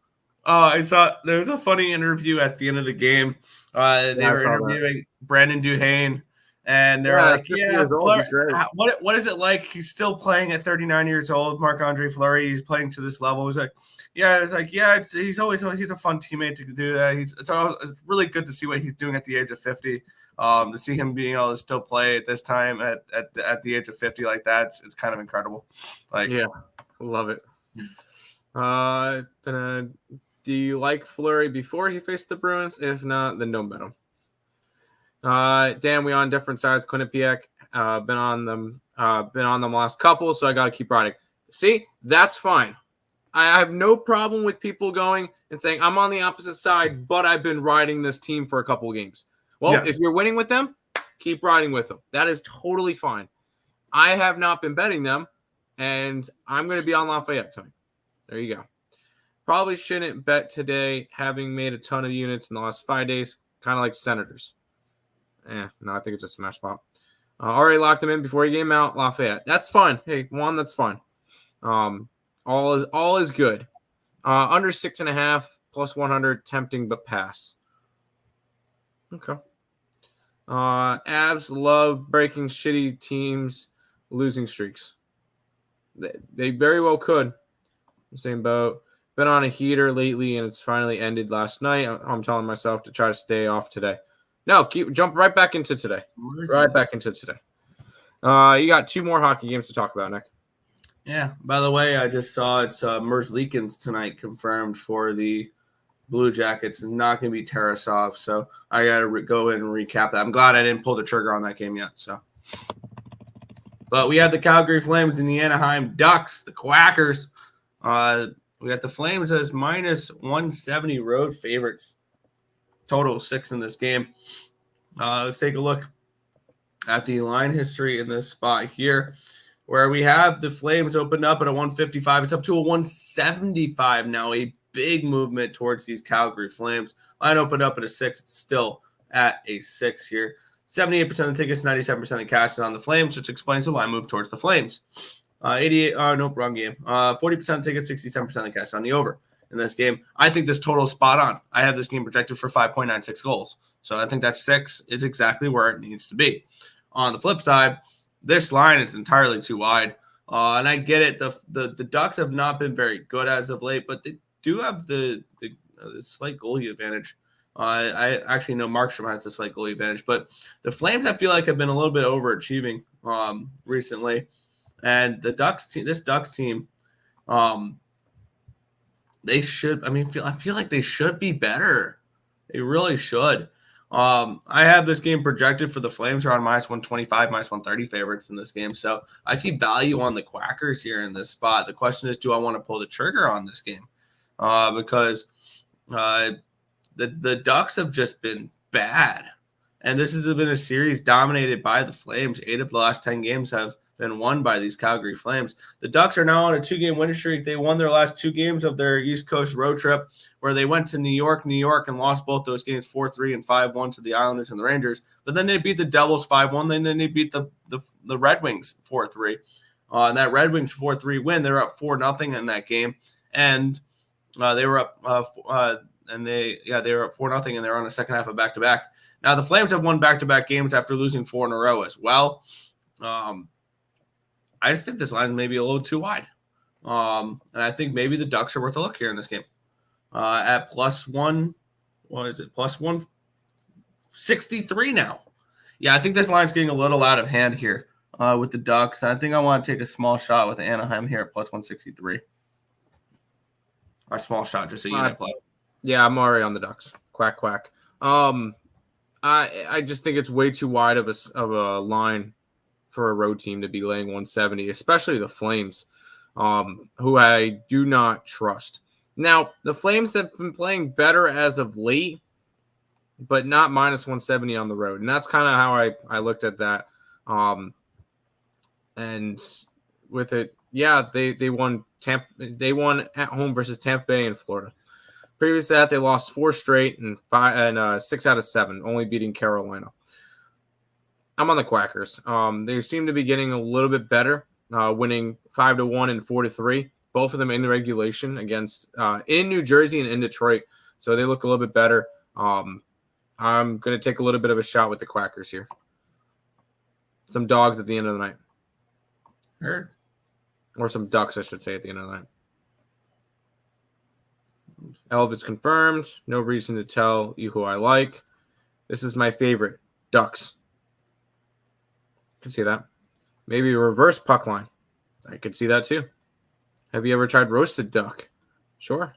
I thought there was a funny interview at the end of the game. They were interviewing Brandon Duhane, And they're like, 50 yeah, years old, he's great. what is it like? He's still playing at 39 years old. Marc-Andre Fleury, he's playing to this level. He's like, he's a fun teammate to do that. It's really good to see what he's doing at the age of 50. To see him being able to still play at this time at the age of 50 like that, it's kind of incredible. Like, yeah, love it. Do you like Fleury before he faced the Bruins? If not, then don't bet him. Dan, we on different sides. Quinnipiac, been on them last couple, so I got to keep riding. See, that's fine. I have no problem with people going and saying I'm on the opposite side, but I've been riding this team for a couple of games. Well, yes. If you're winning with them, keep riding with them. That is totally fine. I have not been betting them, and I'm going to be on Lafayette tonight. There you go. Probably shouldn't bet today, having made a ton of units in the last 5 days, kind of like Senators. No, I think it's a smash pop. Already locked him in before he came out. Lafayette. That's fine. Hey, Juan, that's fine. All is good. Under 6.5 plus 100, tempting but pass. Okay. Avs love breaking shitty teams, losing streaks. They very well could. Same boat. Been on a heater lately, and it's finally ended last night. I'm telling myself to try to stay off today. No, jump right back into today. Right back into today. You got 2 more hockey games to talk about, Nick. Yeah. By the way, I just saw it's Merzlikins tonight confirmed for the Blue Jackets. It's not going to be Tarasov, so I got to go in and recap that. I'm glad I didn't pull the trigger on that game yet. But we have the Calgary Flames and the Anaheim Ducks, the Quackers. We got the Flames as minus 170 road favorites. Total 6 in this game. Let's take a look at the line history in this spot here, where we have the Flames opened up at a 155. It's up to a 175 now, a big movement towards these Calgary Flames. Line opened up at a 6. It's still at a 6 here. 78% of the tickets, 97% of the cash is on the Flames, which explains the line move towards the Flames. 88, nope, wrong game. 40% of the tickets, 67% of the cash on the over in this game. I think this total is spot on. I have this game projected for 5.96 goals. So I think that 6 is exactly where it needs to be. On the flip side, this line is entirely too wide. And I get it. The Ducks have not been very good as of late, but they do have the slight goalie advantage. I actually know Markstrom has the slight goalie advantage, but the Flames, I feel like, have been a little bit overachieving recently. And the Ducks team, this Ducks team, they should. I feel like they should be better. They really should. I have this game projected for the Flames around minus 125, minus 130 favorites in this game. So I see value on the Quackers here in this spot. The question is, do I want to pull the trigger on this game? Because the Ducks have just been bad. And this has been a series dominated by the Flames. 8 of the last 10 games have been won by these Calgary Flames. The Ducks are now on a 2-game winning streak. They won their last 2 games of their East Coast road trip, where they went to New York, and lost both those games 4-3 and 5-1 to the Islanders and the Rangers. But then they beat the Devils 5-1. Then they beat the Red Wings 4-3. And that Red Wings 4-3 win, they're up 4-0 in that game. And they were up they were up 4-0, and they're on the second half of back-to-back. Now the Flames have won back-to-back games after losing 4 in a row as well. I just think this line may be a little too wide. And I think maybe the Ducks are worth a look here in this game. At plus 163 now. Yeah, I think this line's getting a little out of hand here with the Ducks. I think I want to take a small shot with Anaheim here at plus 163. A small shot, just so you know. Yeah, I'm already on the Ducks. Quack, quack. I just think it's way too wide of a line for a road team to be laying 170, especially the Flames, who I do not trust. Now, the Flames have been playing better as of late, but not minus 170 on the road. And that's kind of how I looked at that. And with it, yeah, they won they won at home versus Tampa Bay in Florida. Previous to that, they lost 4 straight and 6 out of 7, only beating Carolina. I'm on the Quackers. They seem to be getting a little bit better, winning 5-1 and 4-3. Both of them in the regulation against in New Jersey and in Detroit. So they look a little bit better. I'm going to take a little bit of a shot with the Quackers here. some dogs at the end of the night. Heard. Or some ducks, I should say, at the end of the night. Elvis confirmed. No reason to tell you who I like. This is my favorite. Ducks. I can see that. Maybe a reverse puck line. I could see that too. Have you ever tried roasted duck? Sure.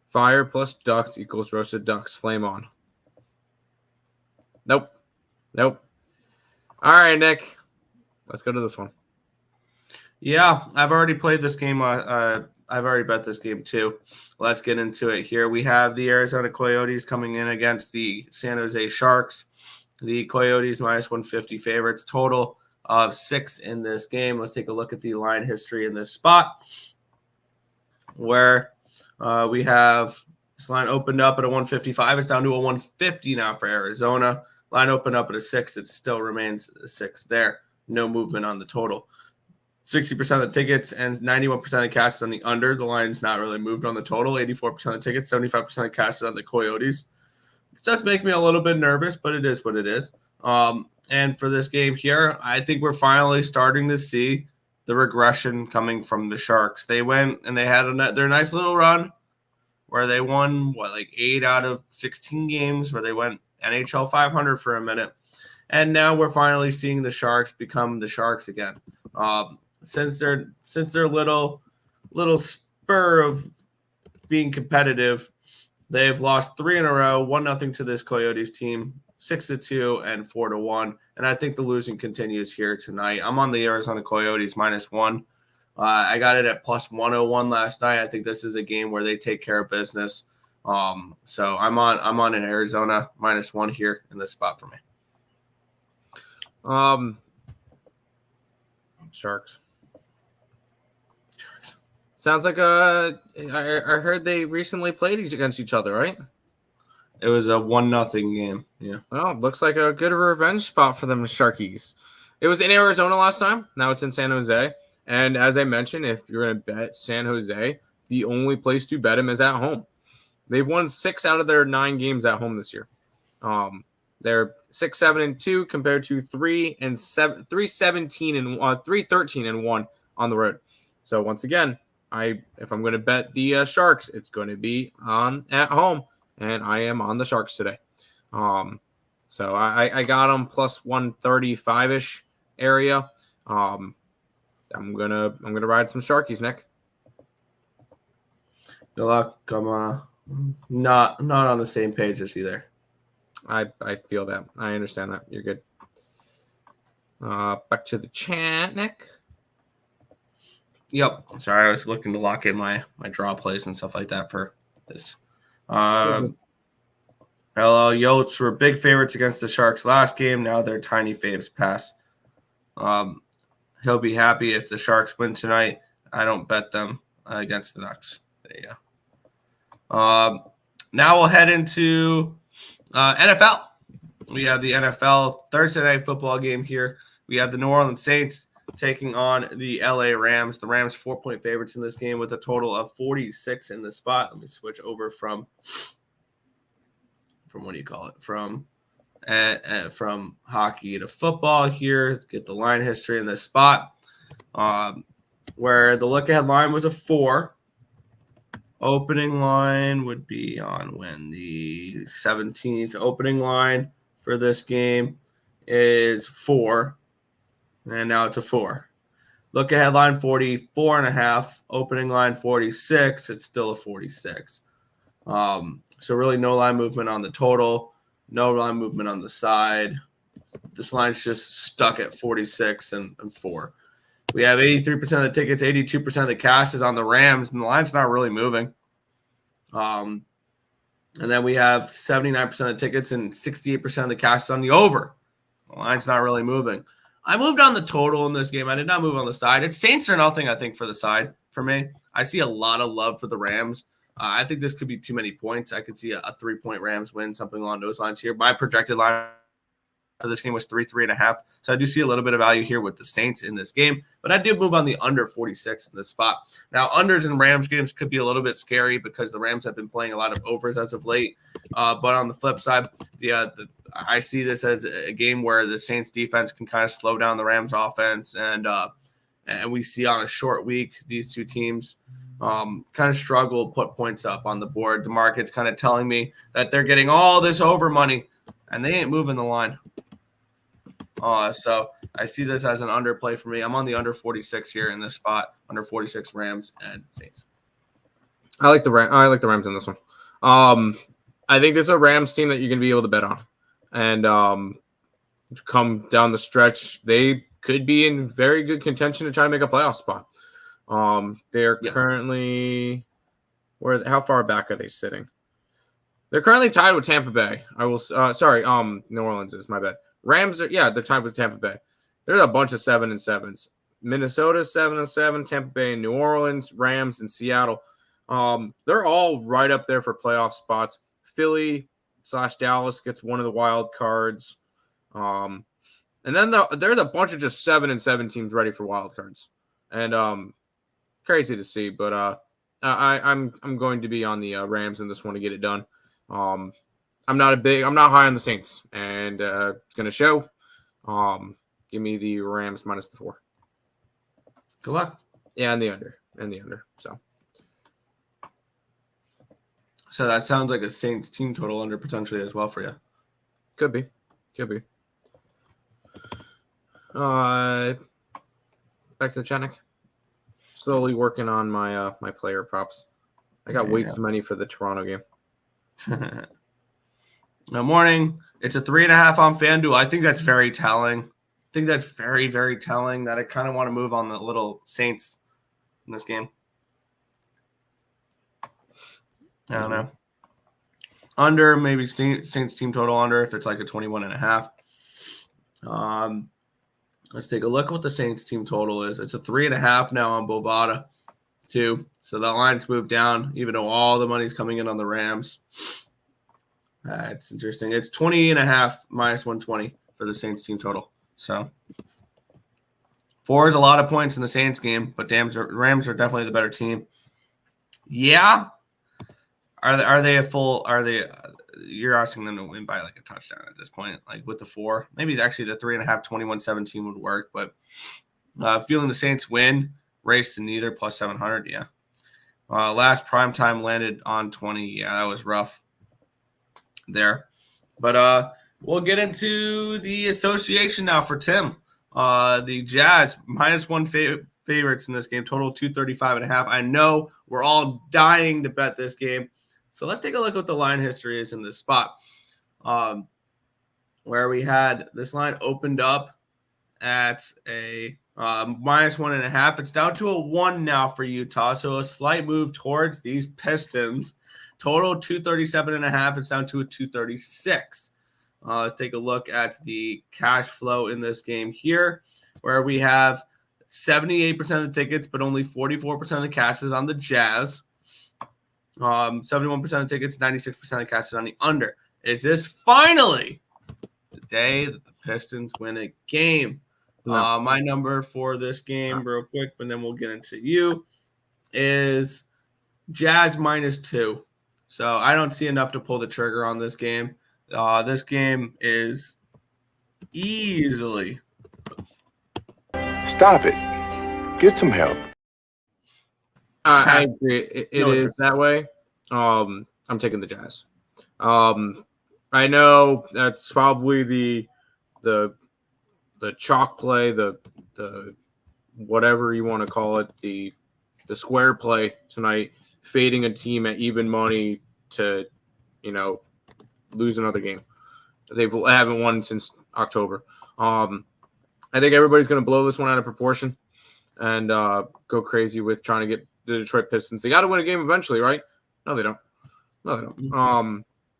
Fire plus ducks equals roasted ducks. Flame on. Nope. All right, Nick. Let's go to this one. Yeah, I've already played this game. I've already bet this game too. Let's get into it here. We have the Arizona Coyotes coming in against the San Jose Sharks. The Coyotes minus 150 favorites. Total of 6 in this game. Let's take a look at the line history in this spot, where we have this line opened up at a 155. It's down to a 150 now for Arizona. Line opened up at a 6. It still remains a 6 there. No movement on the total. 60% of the tickets and 91% of the cash is on the under. The line's not really moved on the total. 84% of the tickets, 75% of cash is on the Coyotes. It does make me a little bit nervous, but it is what it is. And for this game here, I think we're finally starting to see the regression coming from the Sharks. They went and they had their nice little run where they won, 8 out of 16 games, where they went NHL 500 for a minute. And now we're finally seeing the Sharks become the Sharks again. Since their little spur of being competitive, they've lost 3 in a row, 1-0 to this Coyotes team, 6-2 and 4-1. And I think the losing continues here tonight. I'm on the Arizona Coyotes -1. I got it at +101 last night. I think this is a game where they take care of business. So I'm on an Arizona -1 here in this spot for me. Sharks. Sounds like I heard they recently played against each other, right? It was a 1-0 game. Yeah. Well, looks like a good revenge spot for them Sharkies. It was in Arizona last time. Now it's in San Jose. And as I mentioned, if you're going to bet San Jose, the only place to bet them is at home. They've won 6 out of their 9 games at home this year. They're 6-7-2 compared to 3-13-1 on the road. So once again, if I'm going to bet the Sharks, it's going to be at home, and I am on the Sharks today. So I got them +135-ish area. I'm gonna ride some Sharkies, Nick. Good luck. I'm not on the same page as you there. I feel that. I understand that. You're good. Back to the chat, Nick. Yep. Sorry, I was looking to lock in my draw plays and stuff like that for this. Hello, Yotes were big favorites against the Sharks last game. Now they're tiny faves pass. He'll be happy if the Sharks win tonight. I don't bet them against the Ducks. There you go. Now we'll head into NFL. We have the NFL Thursday night football game here. We have the New Orleans Saints taking on the LA Rams. The Rams 4-point favorites in this game with a total of 46 in the spot. Let me switch over from what do you call it? From hockey to football here. Let's get the line history in this spot. Where the look-ahead line was a 4. Opening line would be on when the 17th. Opening line for this game is 4. And now it's a 4. Look ahead line 44.5. Opening line 46. It's still a 46. So really no line movement on the total. No line movement on the side. This line's just stuck at 46 and 4. We have 83% of the tickets, 82% of the cash is on the Rams, and the line's not really moving. And then we have 79% of the tickets and 68% of the cash is on the over. The line's not really moving. I moved on the total in this game. I did not move on the side. It's Saints or nothing, I think, for the side for me. I see a lot of love for the Rams. I think this could be too many points. I could see a 3-point Rams win, something along those lines here. My projected line for this game was 3.5. So I do see a little bit of value here with the Saints in this game. But I did move on the under 46 in this spot. Now, unders in Rams games could be a little bit scary because the Rams have been playing a lot of overs as of late. But on the flip side, I see this as a game where the Saints defense can kind of slow down the Rams offense, and we see on a short week these two teams kind of struggle to put points up on the board. The market's kind of telling me that they're getting all this over money, and they ain't moving the line. So I see this as an underplay for me. I'm on the under 46 here in this spot, under 46 Rams and Saints. I like the Rams in this one. I think this is a Rams team that you're going to be able to bet on. And come down the stretch, they could be in very good contention to try to make a playoff spot. They're currently how far back are they sitting? They're currently tied with Tampa Bay. New Orleans is my bad. Rams they're tied with Tampa Bay. There's a bunch of 7-7s. Minnesota 7-7, Tampa Bay, New Orleans, Rams, and Seattle. They're all right up there for playoff spots. Philly/Dallas gets one of the wild cards. And then there's a bunch of just 7-7 teams ready for wild cards. And crazy to see, but I'm going to be on the Rams in this one to get it done. I'm not high on the Saints, and it's going to show. Give me the Rams -4. Good luck. Yeah, and the under. So that sounds like a Saints team total under potentially as well for you. Could be. Back to the Chetnik. Slowly working on my my player props. I got way too many for the Toronto game. Good morning. It's a 3.5 on FanDuel. I think that's very telling. I think that's very, very telling that I kind of want to move on the little Saints in this game. I don't know. Under, maybe Saints team total under if it's like a 21.5. Let's take a look at what the Saints team total is. It's a 3.5 now on Bovada, too. So that line's moved down, even though all the money's coming in on the Rams. It's interesting. It's 20.5 -120 for the Saints team total. So 4 is a lot of points in the Saints game, but Rams are definitely the better team. Yeah. Are they a full? Are they? You're asking them to win by like a touchdown at this point, like with the 4. Maybe actually the 3.5 21-17 would work, but feeling the Saints win, race to neither plus 700. Yeah. Last primetime landed on 20. Yeah, that was rough there. But we'll get into the association now for Tim. The Jazz -1 favorites in this game, total 235.5. I know we're all dying to bet this game. So let's take a look at what the line history is in this spot. Where we had this line opened up at a -1.5. It's down to a 1 now for Utah. So a slight move towards these Pistons. Total 237.5. It's down to a 236. Let's take a look at the cash flow in this game here, where we have 78% of the tickets, but only 44% of the cash is on the Jazz. 71% of tickets, 96% of cash is on the under. Is this finally the day that the Pistons win a game? No. My number for this game, real quick, but then we'll get into you, is Jazz -2. So I don't see enough to pull the trigger on this game. This game is easily. Stop it. Get some help. I agree. It is that way. I'm taking the Jazz. I know that's probably the chalk play, the whatever you want to call it, the square play tonight, fading a team at even money to, lose another game. They haven't won since October. I think everybody's going to blow this one out of proportion and go crazy with trying to get the Detroit Pistons. They got to win a game eventually, right? No, they don't.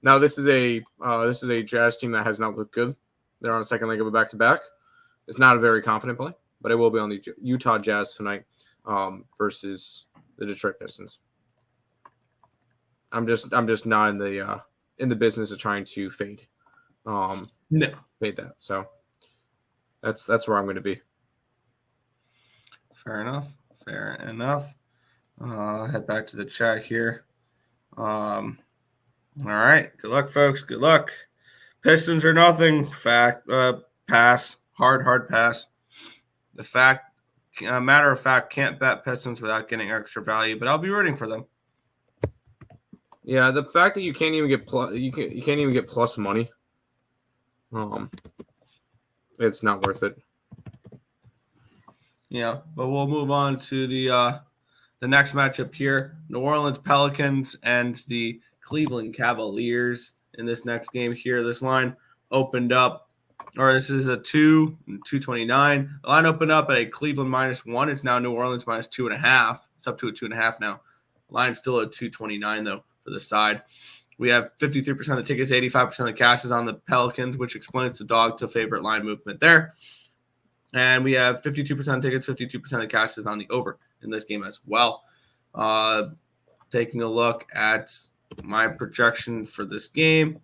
Now this is a Jazz team that has not looked good. They're on a second leg of a back-to-back. It's not a very confident play, but it will be on the Utah Jazz tonight versus the Detroit Pistons. I'm just not in the business of trying to fade. Fade that. So that's where I'm going to be. Fair enough. Head back to the chat here. All right. Good luck, folks. Good luck. Pistons or nothing. Pass. Hard pass. Matter of fact, can't bet Pistons without getting extra value, but I'll be rooting for them. Yeah, the fact that you can't even get you can't even get plus money. It's not worth it. Yeah, but we'll move on to the next matchup here. New Orleans Pelicans and the Cleveland Cavaliers in this next game here. This line opened up, or this is a 229. The line opened up at a Cleveland -1. It's now New Orleans -2.5. It's up to a 2.5 now. Line's still at 229 though for the side. We have 53% of the tickets, 85% of the cash is on the Pelicans, which explains the dog to favorite line movement there. And we have 52% of tickets, 52% of the cash is on the over in this game as well. Taking a look at my projection for this game,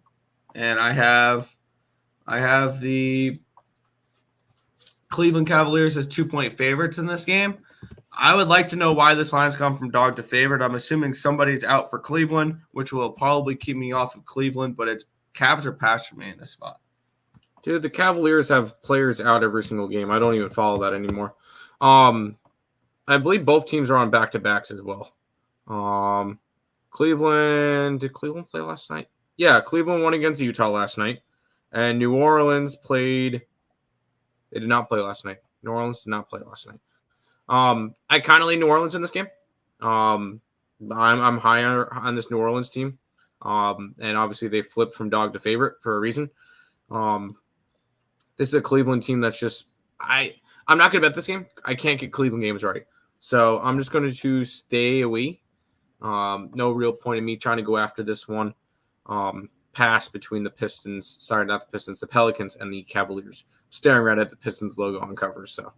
and I have the Cleveland Cavaliers as 2-point favorites in this game. I would like to know why this line's gone from dog to favorite. I'm assuming somebody's out for Cleveland, which will probably keep me off of Cleveland, but it's Cavs or pass for me in this spot. Dude, the Cavaliers have players out every single game. I don't even follow that anymore. I believe both teams are on back-to-backs as well. Cleveland, did Cleveland play last night? Yeah, Cleveland won against Utah last night. And New Orleans played. They did not play last night. New Orleans did not play last night. I kind of lean New Orleans in this game. I'm high on this New Orleans team. And obviously they flipped from dog to favorite for a reason. This is a Cleveland team that's just I'm not going to bet this game. I can't get Cleveland games right. So I'm just going to stay away. No real point in me trying to go after this one. Pass between the Pistons. Sorry, not the Pistons, the Pelicans and the Cavaliers. Staring right at the Pistons logo on cover. So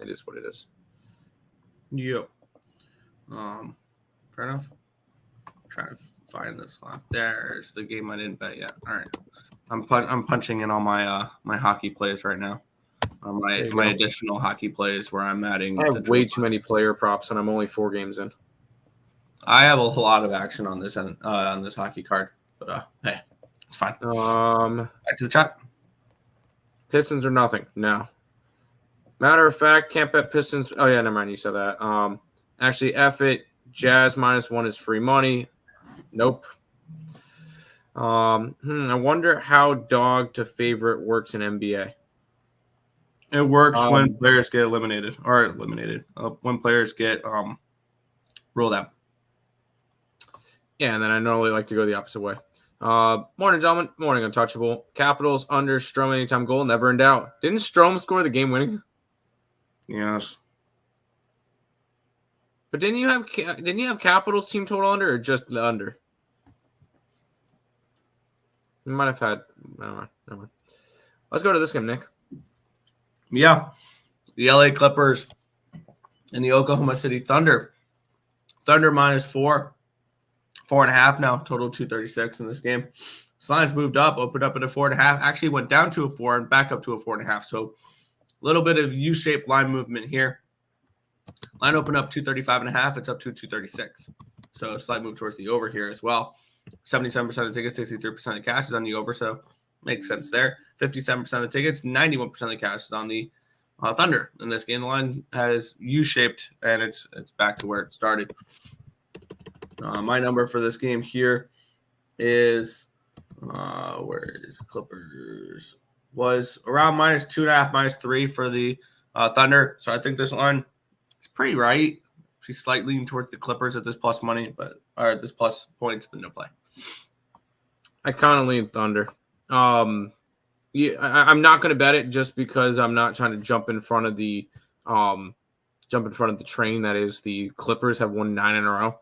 it is what it is. Yep. Fair enough. Trying to find this last. There's the game I didn't bet yet. All right. I'm punching in all my my hockey plays right now. My additional hockey plays where I'm adding. I have way too many player props, and I'm only 4 games in. I have a lot of action on this on this hockey card, but hey, it's fine. Back to the chat. Pistons or nothing? No. Matter of fact, can't bet Pistons. Oh yeah, never mind. You said that. Actually, F it. Jazz -1 is free money. Nope. I wonder how dog to favorite works in NBA. It works when players get eliminated. When players get ruled out. Yeah, and then I normally like to go the opposite way. Morning, gentlemen. Morning, Untouchable. Capitals under Strome anytime goal, never in doubt. Didn't Strome score the game winning? Yes. But didn't you have Capitals team total under or just the under? You might have had. Never mind. Let's go to this game, Nick. Yeah. The LA Clippers and the Oklahoma City Thunder. Thunder -4. 4.5 now. Total 236 in this game. Line's moved up, opened up at a 4.5. Actually went down to a 4 and back up to a 4.5. So a little bit of U-shaped line movement here. Line opened up 235.5. It's up to 236. So a slight move towards the over here as well. 77% of the tickets, 63% of cash is on the over, so makes sense there. 57% of the tickets, 91% of the cash is on the Thunder. In this game, the line has U-shaped, and it's back to where it started. My number for this game here is where is Clippers? Was around -2.5, -3 for the Thunder. So I think this line is pretty right. She's slightly leaning towards the Clippers at this plus money, or at this plus points, but no play. I kind of lean Thunder. Yeah, I'm not going to bet it just because I'm not trying to jump in front of the train that is the Clippers have won 9 in a row.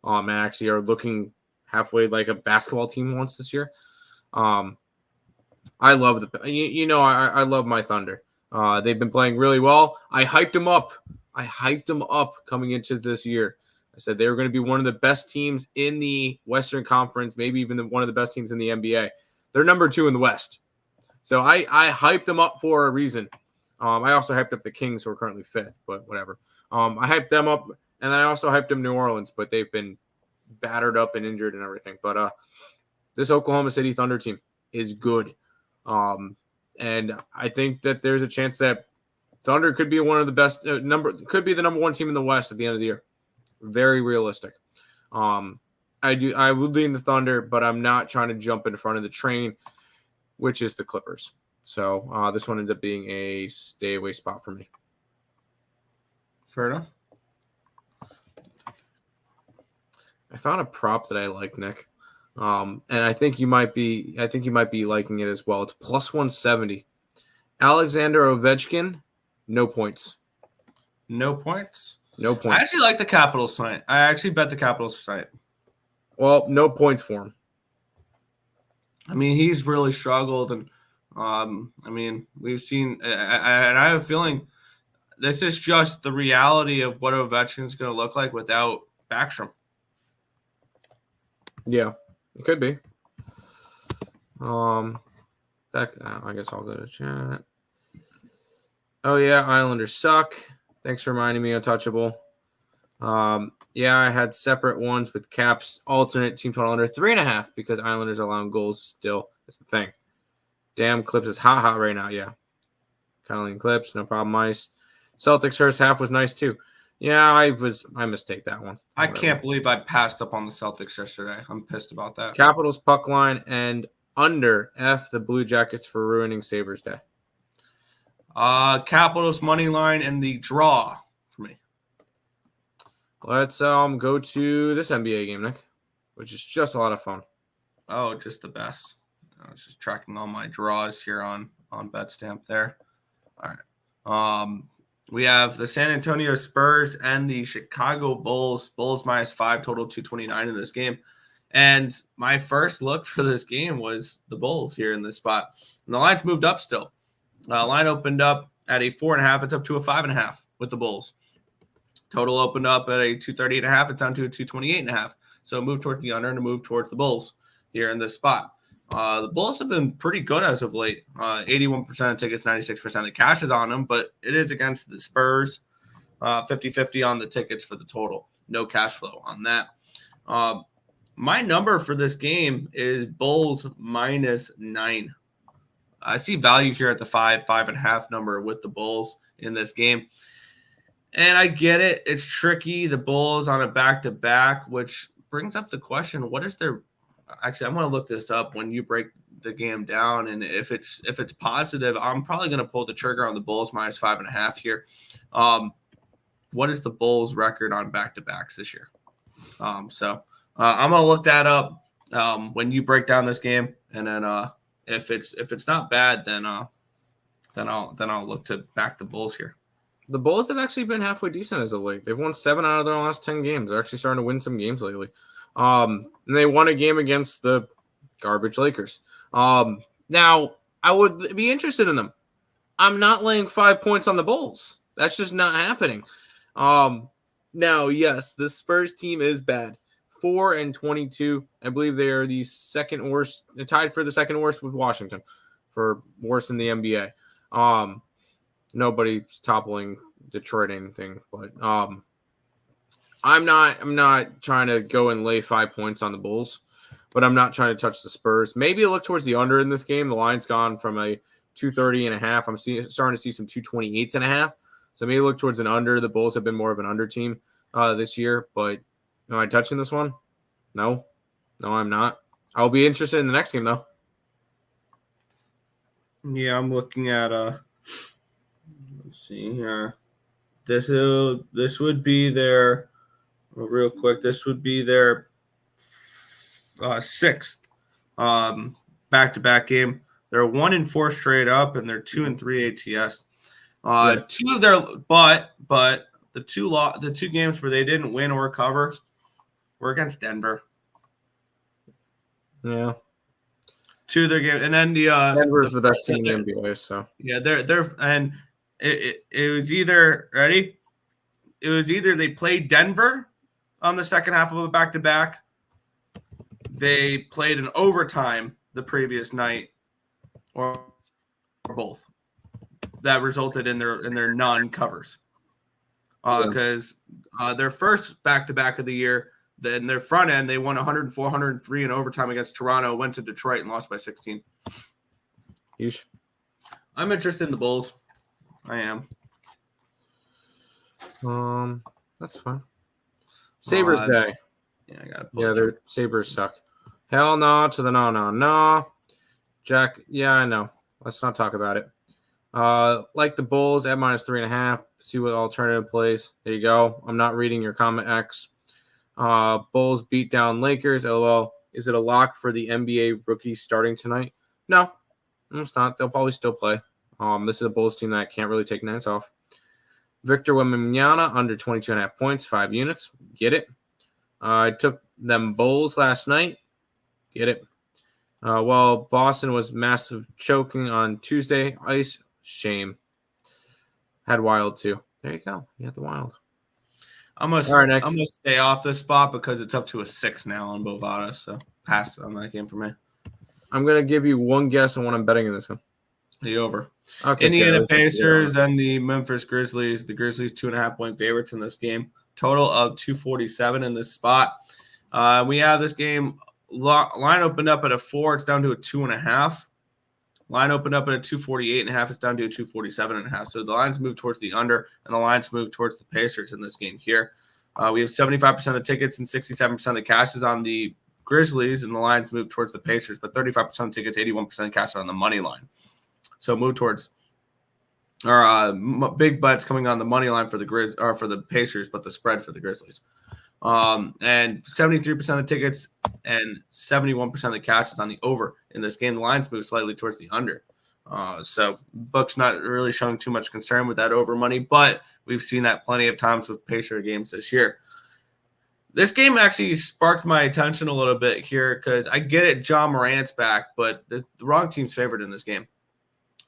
And actually are looking halfway like a basketball team once this year. I love I love my Thunder. They've been playing really well. I hyped them up coming into this year. I said they were going to be one of the best teams in the Western Conference, maybe even one of the best teams in the NBA. They're number 2 in the West. So I hyped them up for a reason. I also hyped up the Kings, who are currently 5th, but whatever. I hyped them up, and then I also hyped them New Orleans, but they've been battered up and injured and everything. But this Oklahoma City Thunder team, is good. And I think that there's a chance that Thunder could be one of the best could be the number one team in the West at the end of the year. Very realistic. I would lean the Thunder, but I'm not trying to jump in front of the train, which is the Clippers. So this one ends up being a stay away spot for me. Fair enough. I found a prop that I like, Nick. And I think you might be liking it as well. It's plus 170. Alexander Ovechkin, no points. No points? No points. I actually like the Capitals tonight. I actually bet the Capitals tonight. Well, no points for him. I mean, he's really struggled, and I mean, we've seen, and I have a feeling this is just the reality of what Ovechkin's going to look like without Backstrom. Yeah, it could be. I guess I'll go to chat. Oh yeah, Islanders suck. Thanks for reminding me, Untouchable. Yeah, I had separate ones with Caps alternate team total under 3.5 because Islanders are allowing goals still. That's the thing. Damn, Clips is hot right now. Yeah, kind of lean Clips, no problem. Ice. Celtics first half was nice too. Yeah, I mistake that one. I can't believe I passed up on the Celtics yesterday. I'm pissed about that. Capitals puck line and under F the Blue Jackets for ruining Sabres Day. Capitals money line and the draw for me. Let's go to this NBA game, Nick, which is just a lot of fun. Oh, just the best. I was just tracking all my draws here on BetStamp there. All right. We have the San Antonio Spurs and the Chicago Bulls. Bulls -5, total 229 in this game. And my first look for this game was the Bulls here in this spot. And the line's moved up still. Line opened up at a 4.5. It's up to a 5.5 with the Bulls. Total opened up at a 238.5. It's down to a 228.5. So move towards the under and a move towards the Bulls here in this spot. The Bulls have been pretty good as of late. 81% of tickets, 96% of the cash is on them, but it is against the Spurs. 50-50 on the tickets for the total. No cash flow on that. My number for this game is Bulls -9. I see value here at the 5.5 number with the Bulls in this game. And I get it. It's tricky. The Bulls on a back-to-back, which brings up the question, what is their – actually, I'm going to look this up when you break the game down. And if it's positive, I'm probably going to pull the trigger on the Bulls -5.5 here. What is the Bulls' record on back-to-backs this year? I'm going to look that up when you break down this game. And then if it's not bad, then I'll look to back the Bulls here. The Bulls have actually been halfway decent as of late. They've won 7 out of their last 10 games. They're actually starting to win some games lately. And they won a game against the garbage Lakers. Now, I would be interested in them. I'm not laying 5 points on the Bulls. That's just not happening. Now, yes, the Spurs team is bad. 4-22. I believe they are the second worst, tied for the second worst with Washington, for worst in the NBA. Nobody's toppling Detroit or anything, but I'm not trying to go and lay 5 points on the Bulls, but I'm not trying to touch the Spurs. Maybe look towards the under in this game. The line's gone from a 230.5. I'm starting to see some 228.5. So maybe look towards an under. The Bulls have been more of an under team this year, but am I touching this one? No, I'm not. I'll be interested in the next game though. Yeah, I'm looking at let's see here. This would be their real quick. This would be their sixth back-to-back game. They're 1-4 straight up, and they're 2-3 ATS. Two of their but the two games where they didn't win or cover were against Denver. Yeah. 2 of their games, and then Denver's the best team in the NBA. So yeah, they're and it was either ready. It was either they played Denver on the second half of a back-to-back. They played an overtime the previous night, or both. That resulted in their non-covers. Because their first back-to-back of the year, then their front end, they won 104, 103 in overtime against Toronto, went to Detroit and lost by 16. Yeesh. I'm interested in the Bulls. I am. That's fine. Sabres Day. Yeah, I got Yeah, their Sabres suck. Hell no to the no. Jack, yeah, I know. Let's not talk about it. Like the Bulls at -3.5. See what alternative plays. There you go. I'm not reading your comment, X. Bulls beat down Lakers. LOL. Is it a lock for the NBA rookies starting tonight? No, it's not. They'll probably still play. This is a Bulls team that can't really take nights off. Victor Wembanyama under 22.5 points, 5 units. Get it. I took them Bulls last night. Get it. While Boston was massive choking on Tuesday, ice, shame. Had Wild too. There you go. You had the Wild. I'm gonna stay off this spot because it's up to a 6 now on Bovada, so pass on that game for me. I'm gonna give you one guess on what I'm betting in this one. The over. Okay, Indiana Pacers and the Memphis Grizzlies. The Grizzlies 2.5 point favorites in this game. Total of 247 in this spot. We have this game line opened up at a 4. It's down to a 2.5. Line opened up at a 248.5. It's down to a 247.5. So the lines move towards the under, and the lines move towards the Pacers in this game here. We have 75% of the tickets and 67% of the cash is on the Grizzlies, and the lines move towards the Pacers. But 35% of the tickets, 81% of the cash are on the money line. So move towards big bets coming on the money line for the Pacers, but the spread for the Grizzlies. And 73% of the tickets and 71% of the cash is on the over in this game. The lines move slightly towards the under. So Buck's not really showing too much concern with that over money, but we've seen that plenty of times with Pacer games this year. This game actually sparked my attention a little bit here because I get it, John Morant's back, but the wrong team's favored in this game.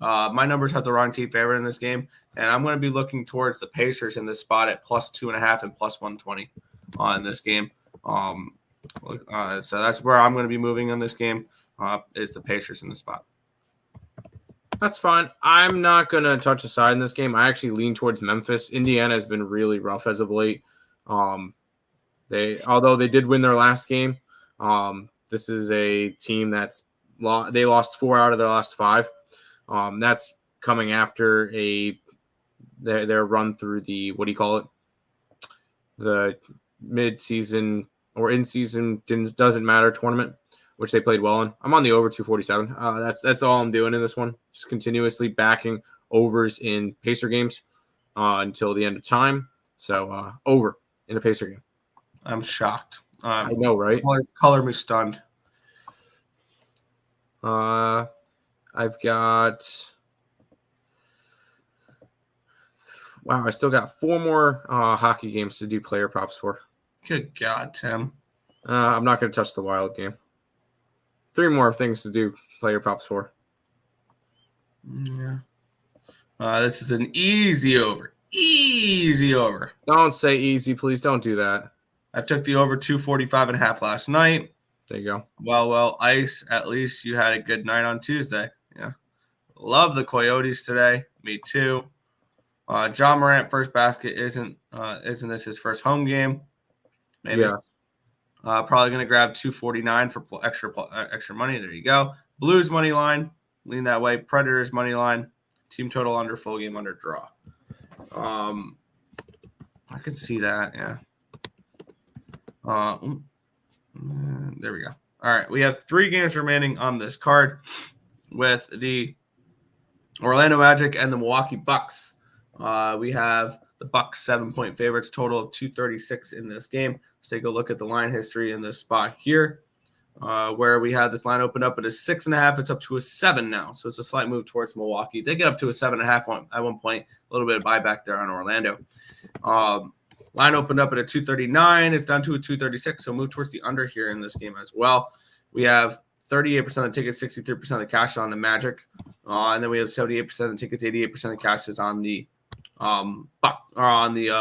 My numbers have the wrong team favored in this game, and I'm going to be looking towards the Pacers in this spot at +2.5 and +120 on this game. So that's where I'm going to be moving on this game is the Pacers in the spot. That's fine. I'm not going to touch a side in this game. I actually lean towards Memphis. Indiana has been really rough as of late. Although they did win their last game, this is a team they lost 4 out of their last 5. That's coming after their run through the, what do you call it? The mid-season or in-season doesn't matter tournament, which they played well in. I'm on the over 247. That's all I'm doing in this one. Just continuously backing overs in Pacer games until the end of time. So over in a Pacer game. I'm shocked. I know, right? Color me stunned. I've got I still got 4 more hockey games to do player props for. Good God, Tim. I'm not going to touch the Wild game. 3 more things to do player props for. Yeah. This is an easy over. Easy over. Don't say easy, please. Don't do that. I took the over 245.5 last night. There you go. Well, Ice, at least you had a good night on Tuesday. Yeah. Love the Coyotes today. Me too. John Morant, first basket. Isn't this his first home game? Maybe. Yeah. Probably going to grab 249 for extra money. There you go. Blues money line. Lean that way. Predators money line. Team total under, full game under, draw. I can see that, yeah. There we go. All right, we have 3 games remaining on this card with the Orlando Magic and the Milwaukee Bucks. We have the Bucks 7-point favorites, total of 236 in this game. Let's take a look at the line history in this spot here, where we had this line open up at a 6.5. It's up to a 7 now, so it's a slight move towards Milwaukee. They get up to a 7.5 at one point. A little bit of buyback there on Orlando. Line opened up at a 239. It's down to a 236, so move towards the under here in this game as well. We have 38% of the tickets, 63% of the cash on the Magic. And then we have 78% of the tickets, 88% of the cash is on the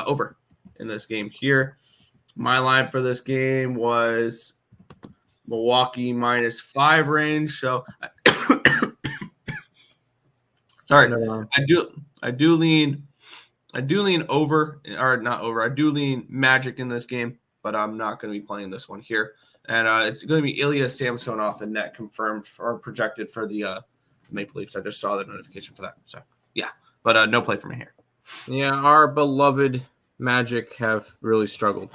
over in this game here. My line for this game was Milwaukee -5 range. So sorry, I do lean over, or not over. I do lean Magic in this game. but I'm not going to be playing this one here. And it's going to be Ilya Samsonov in net, confirmed or projected for the Maple Leafs. I just saw the notification for that. So, yeah. But no play for me here. Yeah, our beloved Magic have really struggled.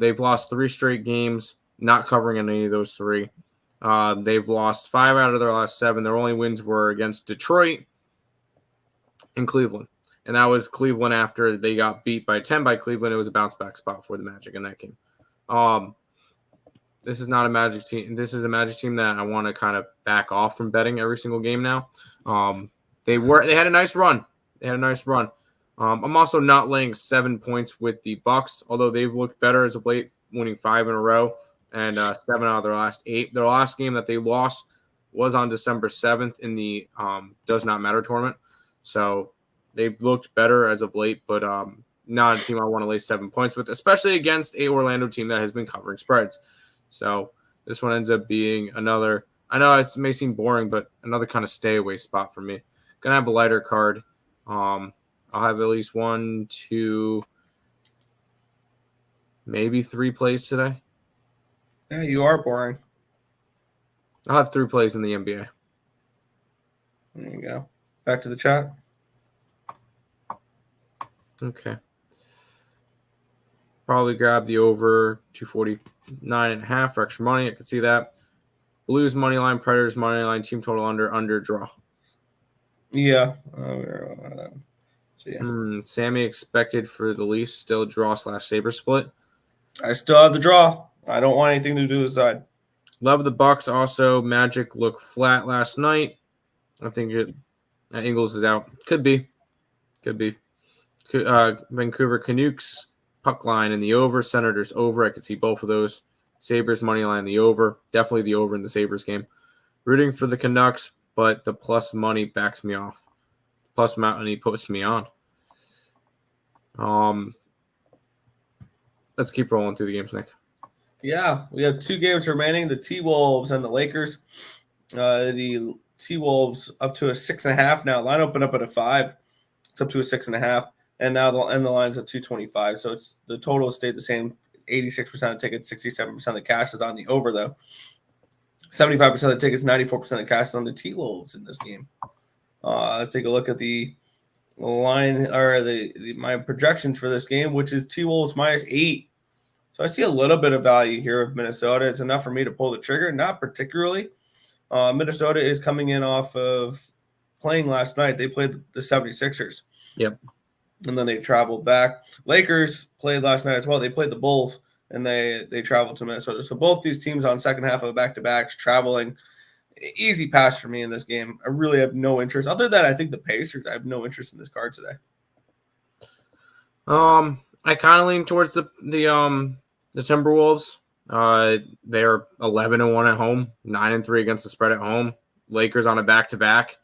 They've lost 3 straight games, not covering any of those 3. They've lost 5 out of their last 7. Their only wins were against Detroit and Cleveland. And that was Cleveland after they got beat by 10 by Cleveland. It was a bounce-back spot for the Magic in that game. This is not a Magic team. This is a Magic team that I want to kind of back off from betting every single game now. They had a nice run. I'm also not laying 7 points with the Bucks, although they've looked better as of late, winning 5 in a row and 7 out of their last 8. Their last game that they lost was on December 7th in the Does Not Matter tournament. So they've looked better as of late, but not a team I want to lay 7 points with, especially against a Orlando team that has been covering spreads. So this one ends up being another, I know it may seem boring, but another kind of stay away spot for me. Gonna have a lighter card. I'll have at least 1, 2, maybe 3 plays today. Yeah, you are boring. I'll have 3 plays in the NBA. There you go. Back to the chat. Okay. Probably grab the over 249.5 for extra money. I could see that. Blues money line, Predators money line, team total under draw. Yeah. So yeah. Sammy expected for the Leafs still draw / Saber split. I still have the draw. I don't want anything to do with the side. Love the Bucks. Also, Magic looked flat last night. I think Ingles is out. Could be. Vancouver Canucks puck line in the over. Senators over. I could see both of those. Sabres money line the over. Definitely the over in the Sabres game. Rooting for the Canucks, but the plus money backs me off. Plus money puts me on. Let's keep rolling through the games, Nick. Yeah, we have 2 games remaining. The T-Wolves and the Lakers. The T-Wolves up to a 6.5 now. Line opened up at a 5. It's up to a 6.5. And now the line's at 225. So it's the total stayed the same. 86% of the tickets, 67% of the cash is on the over, though. 75% of the tickets, 94% of the cash is on the T-Wolves in this game. Let's take a look at the line or my projections for this game, which is T-Wolves -8. So I see a little bit of value here of Minnesota. It's enough for me to pull the trigger, not particularly. Minnesota is coming in off of playing last night. They played the 76ers. Yep. And then they traveled back. Lakers played last night as well. They played the Bulls, and they traveled to Minnesota. So both these teams on second half of back-to-backs traveling. Easy pass for me in this game. I really have no interest. Other than I think the Pacers, I have no interest in this card today. I kind of lean towards the Timberwolves. They're 11-1 at home, 9-3 against the spread at home. Lakers on a back-to-back.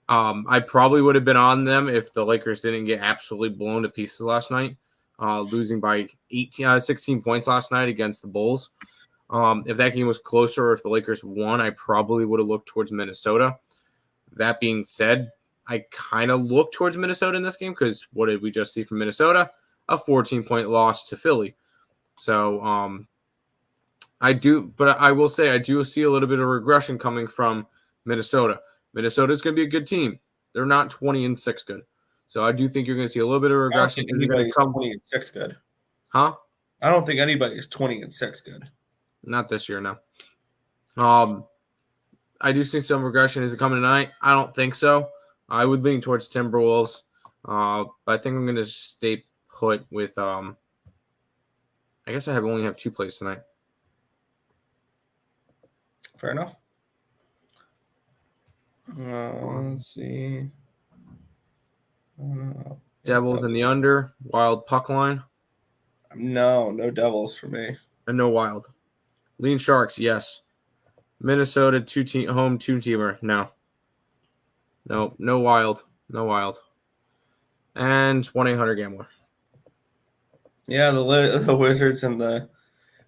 I probably would have been on them if the Lakers didn't get absolutely blown to pieces last night, losing by 16 points last night against the Bulls. If that game was closer or if the Lakers won, I probably would have looked towards Minnesota. That being said, I kind of look towards Minnesota in this game because what did we just see from Minnesota? A 14-point loss to Philly. So I will say I do see a little bit of regression coming from Minnesota. Minnesota is going to be a good team. They're not 20-6 good. So I do think you're going to see a little bit of regression. I don't think anybody's 20-6 good. Huh? I don't think anybody's 20-6 good. Not this year, no. I do see some regression. Is it coming tonight? I don't think so. I would lean towards Timberwolves. But I think I'm going to stay put with I guess I only have 2 plays tonight. Fair enough. Let's see. Devils in the under. Wild puck line. No Devils for me. And no Wild. Lean Sharks, yes. Minnesota home 2-teamer. No, no Wild. No Wild. And 1-800-GAMBLER. Yeah, the Wizards and the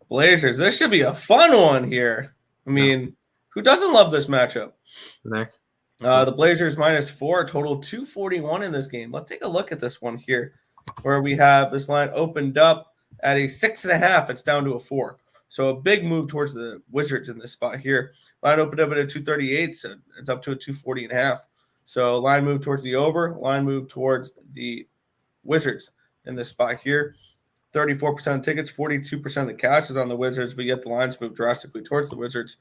Blazers. This should be a fun one here. I mean, who doesn't love this matchup? Nick. The Blazers -4, total 241 in this game. Let's take a look at this one here, where we have this line opened up At a 6.5, it's down to a 4. So a big move towards the Wizards in this spot here. Line opened up at a 238, so it's up to a 240.5. So line move towards the over, line move towards the Wizards in this spot here. 34% of tickets, 42% of the cash is on the Wizards, but yet the lines move drastically towards the Wizards.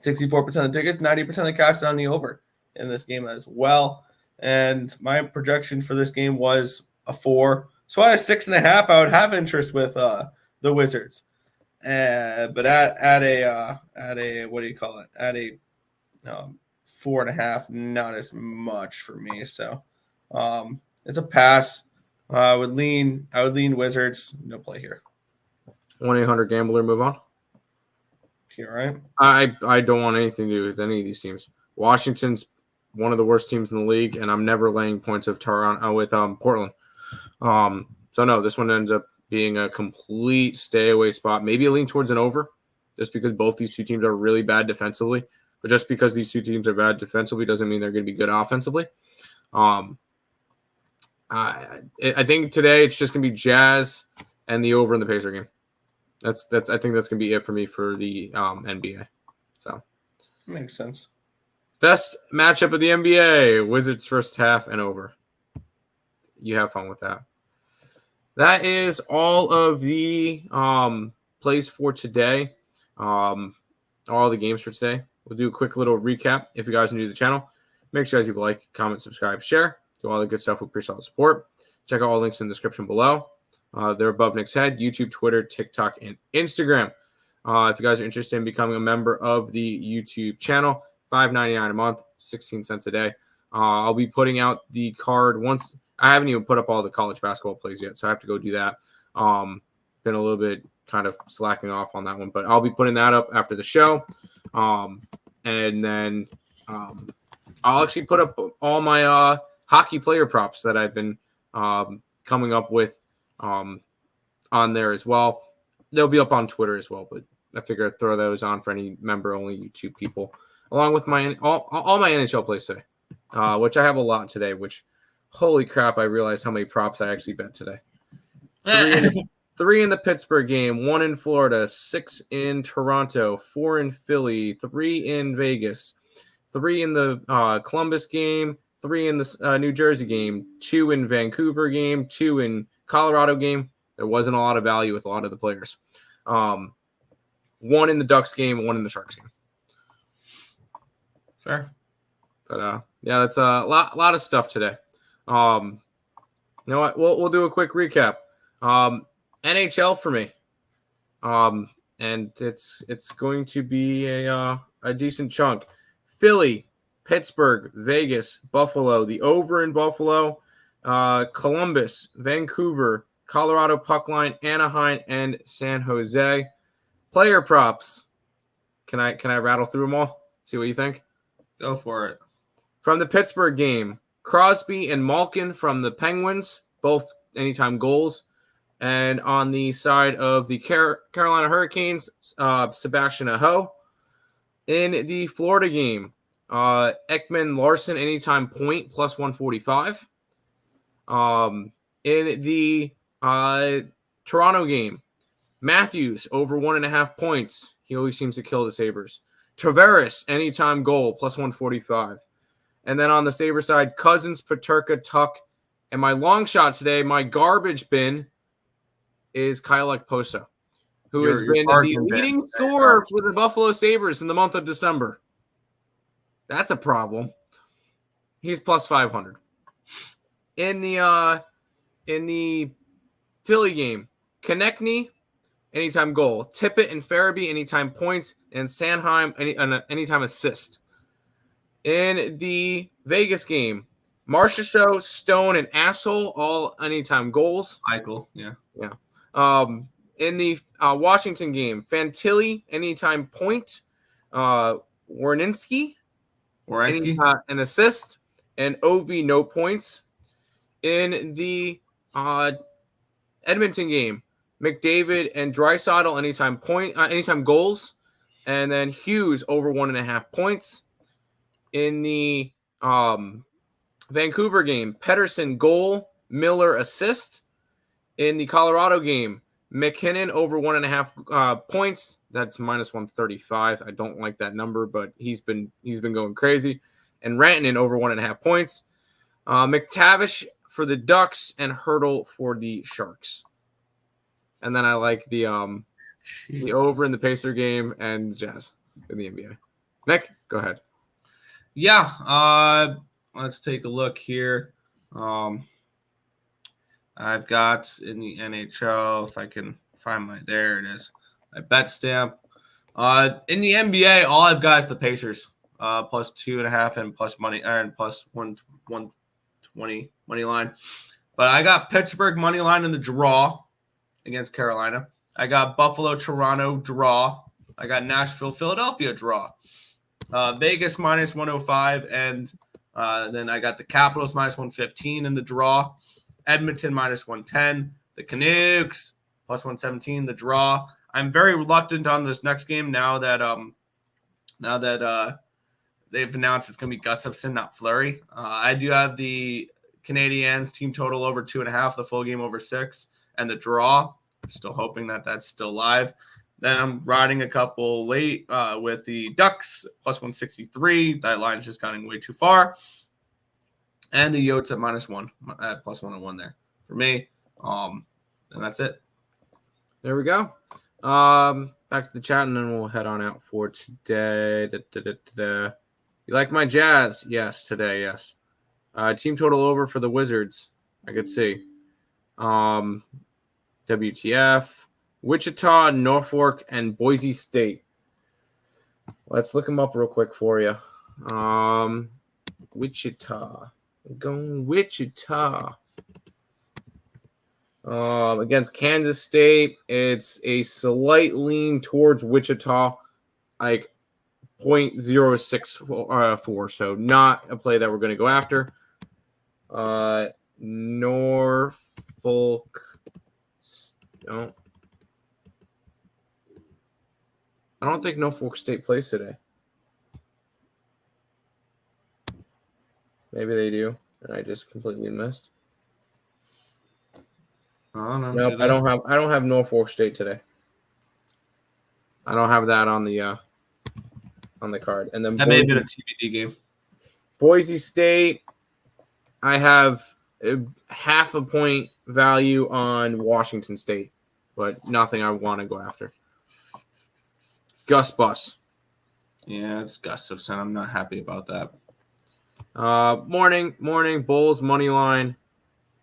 64% of tickets, 90% of the cash is on the over in this game as well. And my projection for this game was a 4. So at a 6.5, I would have interest with the Wizards. But at a what do you call it? At a 4.5, not as much for me. So it's a pass. I would lean Wizards. No play here. 1-800-GAMBLER, move on. Okay, all right. I don't want anything to do with any of these teams. Washington's one of the worst teams in the league, and I'm never laying points with Portland. So no, this one ends up being a complete stay away spot. Maybe a lean towards an over, just because both these two teams are really bad defensively. But just because these two teams are bad defensively doesn't mean they're going to be good offensively. I think today it's just going to be Jazz and the over in the Pacer game. I think that's going to be it for me for the NBA. So makes sense. Best matchup of the NBA: Wizards first half and over. You have fun with that. That is all of the plays for today. All the games for today. We'll do a quick little recap. If you guys are new to the channel, make sure you guys leave a like, comment, subscribe, share. Do all the good stuff. We appreciate all the support. Check out all the links in the description below. They're above Nick's head: YouTube, Twitter, TikTok, and Instagram. If you guys are interested in becoming a member of the YouTube channel, $5.99 a month, 16 cents a day. I'll be putting out the card once. I haven't even put up all the college basketball plays yet, so I have to go do that. Been a little bit kind of slacking off on that one, but I'll be putting that up after the show. And then I'll actually put up all my hockey player props that I've been coming up with on there as well. They'll be up on Twitter as well, but I figure I'd throw those on for any member-only YouTube people, along with my all my NHL plays today, which I have a lot today, which holy crap, I realized how many props I actually bet today. 3 in the Pittsburgh game, 1 in Florida, 6 in Toronto, 4 in Philly, 3 in Vegas, 3 in the Columbus game, 3 in the New Jersey game, 2 in Vancouver game, 2 in Colorado game. There wasn't a lot of value with a lot of the players. 1 in the Ducks game, 1 in the Sharks game. Fair. But yeah, that's a lot of stuff today. You know what? We'll do a quick recap. NHL for me. And it's going to be a decent chunk. Philly, Pittsburgh, Vegas, Buffalo, the over in Buffalo, Columbus, Vancouver, Colorado puck line, Anaheim, and San Jose. Player props. Can I rattle through them all? See what you think? Go for it. From the Pittsburgh game, Crosby and Malkin from the Penguins, both anytime goals. And on the side of the Carolina Hurricanes, Sebastian Aho. In the Florida game, Ekman Larson anytime point plus 145. In the Toronto game, Matthews over 1.5 points. He always seems to kill the Sabres. Tavares anytime goal plus 145. And then on the Sabre side, Cousins, Peterka, Tuck. And my long shot today, my garbage bin, is Kyle Ekposo, who has been the leading scorer for the Buffalo Sabres in the month of December. That's a problem. He's plus 500. In the Philly game, Konechny, anytime goal. Tippett and Farabee, anytime points. And Sanheim, anytime assist. In the Vegas game, Marchessault, Stone, and Asshole, all anytime goals. Michael, yeah. In the Washington game, Fantilli, anytime point. Warninski, an assist. And Ovi, no points. In the Edmonton game, McDavid and Draisaitl, anytime goals. And then Hughes over 1.5 points. In the Vancouver game, Pettersson goal, Miller assist. In the Colorado game, McKinnon over 1.5 points. That's minus 135. I don't like that number, but he's been going crazy. And Rantanen over 1.5 points. McTavish for the Ducks and Hurdle for the Sharks. And then I like the over in the Pacer game and Jazz in the NBA. Nick, go ahead. Yeah, let's take a look here. I've got in the NHL, if I can find there it is, my bet stamp. In the NBA, all I've got is the Pacers, plus 2.5 and plus money and plus 120 money line. But I got Pittsburgh money line in the draw against Carolina. I got Buffalo, Toronto draw. I got Nashville, Philadelphia draw. Vegas minus 105, and then I got the Capitals minus 115 in the draw. Edmonton minus 110. The Canucks plus 117. The draw. I'm very reluctant on this next game now that they've announced it's going to be Gustafsson, not Fleury. I do have the Canadiens team total over 2.5, the full game over 6, and the draw. Still hoping that that's still live. Then I'm riding a couple late with the Ducks plus 163. That line's just going way too far. And the Yotes at -1 at plus 101 there for me. And that's it. There we go. Back to the chat, and then we'll head on out for today. You like my Jazz? Yes, today, yes. Team total over for the Wizards. I could see. WTF. Wichita, Norfolk, and Boise State. Let's look them up real quick for you. Wichita. Going Wichita. Against Kansas State, it's a slight lean towards Wichita, like 0.064, so not a play that we're going to go after. Norfolk. No. I don't think Norfolk State plays today. Maybe they do, and I just completely missed. Nope, I don't have Norfolk State today. I don't have that on the card. And then that may have been a TBD game. Boise State, I have half a point value on Washington State, but nothing I want to go after. Gus Bus. Yeah, it's Gustafsson. I'm not happy about that. Morning, Bulls money line,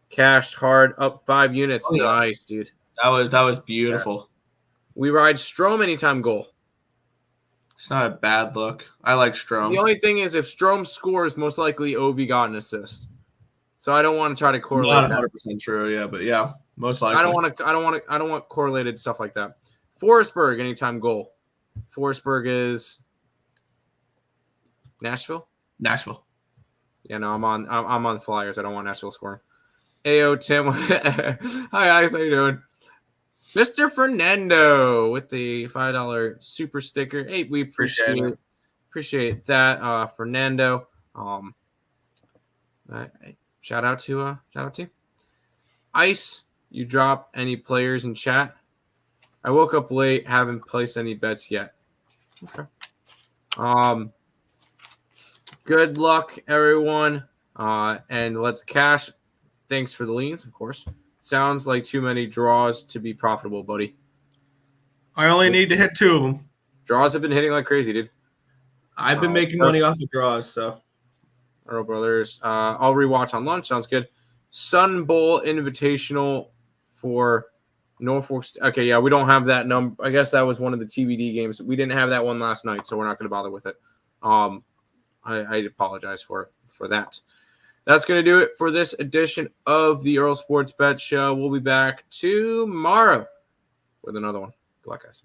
cashed hard, up 5 units. Oh, yeah. Nice, dude. That was beautiful. We ride Strome anytime goal. It's not a bad look. I like Strome. The only thing is, if Strome scores, most likely Ovi got an assist. So I don't want to try to correlate. Not 100% true, yeah, but yeah, most likely. I don't want correlated stuff like that. Forsberg anytime goal. Forsberg is Nashville. Yeah, no, I'm on Flyers. I don't want Nashville scoring. Ayo, Tim. Hi, guys. How you doing? Mr. Fernando with the $5 super sticker. Hey, we appreciate that, Fernando. Shout out to Ice. You drop any players in chat? I woke up late, haven't placed any bets yet. Okay. Good luck, everyone. And let's cash. Thanks for the leans, of course. Sounds like too many draws to be profitable, buddy. I only need to hit 2 of them. Draws have been hitting like crazy, dude. I've been making money off the draws, so. Earle Brothers. I'll rewatch on lunch. Sounds good. Sun Bowl Invitational for Norfolk. Okay, yeah, we don't have that number. I guess that was one of the TBD games. We didn't have that one last night, so we're not going to bother with it. I apologize for that. That's going to do it for this edition of the Earle Sports Bet Show. We'll be back tomorrow with another one. Good luck, guys.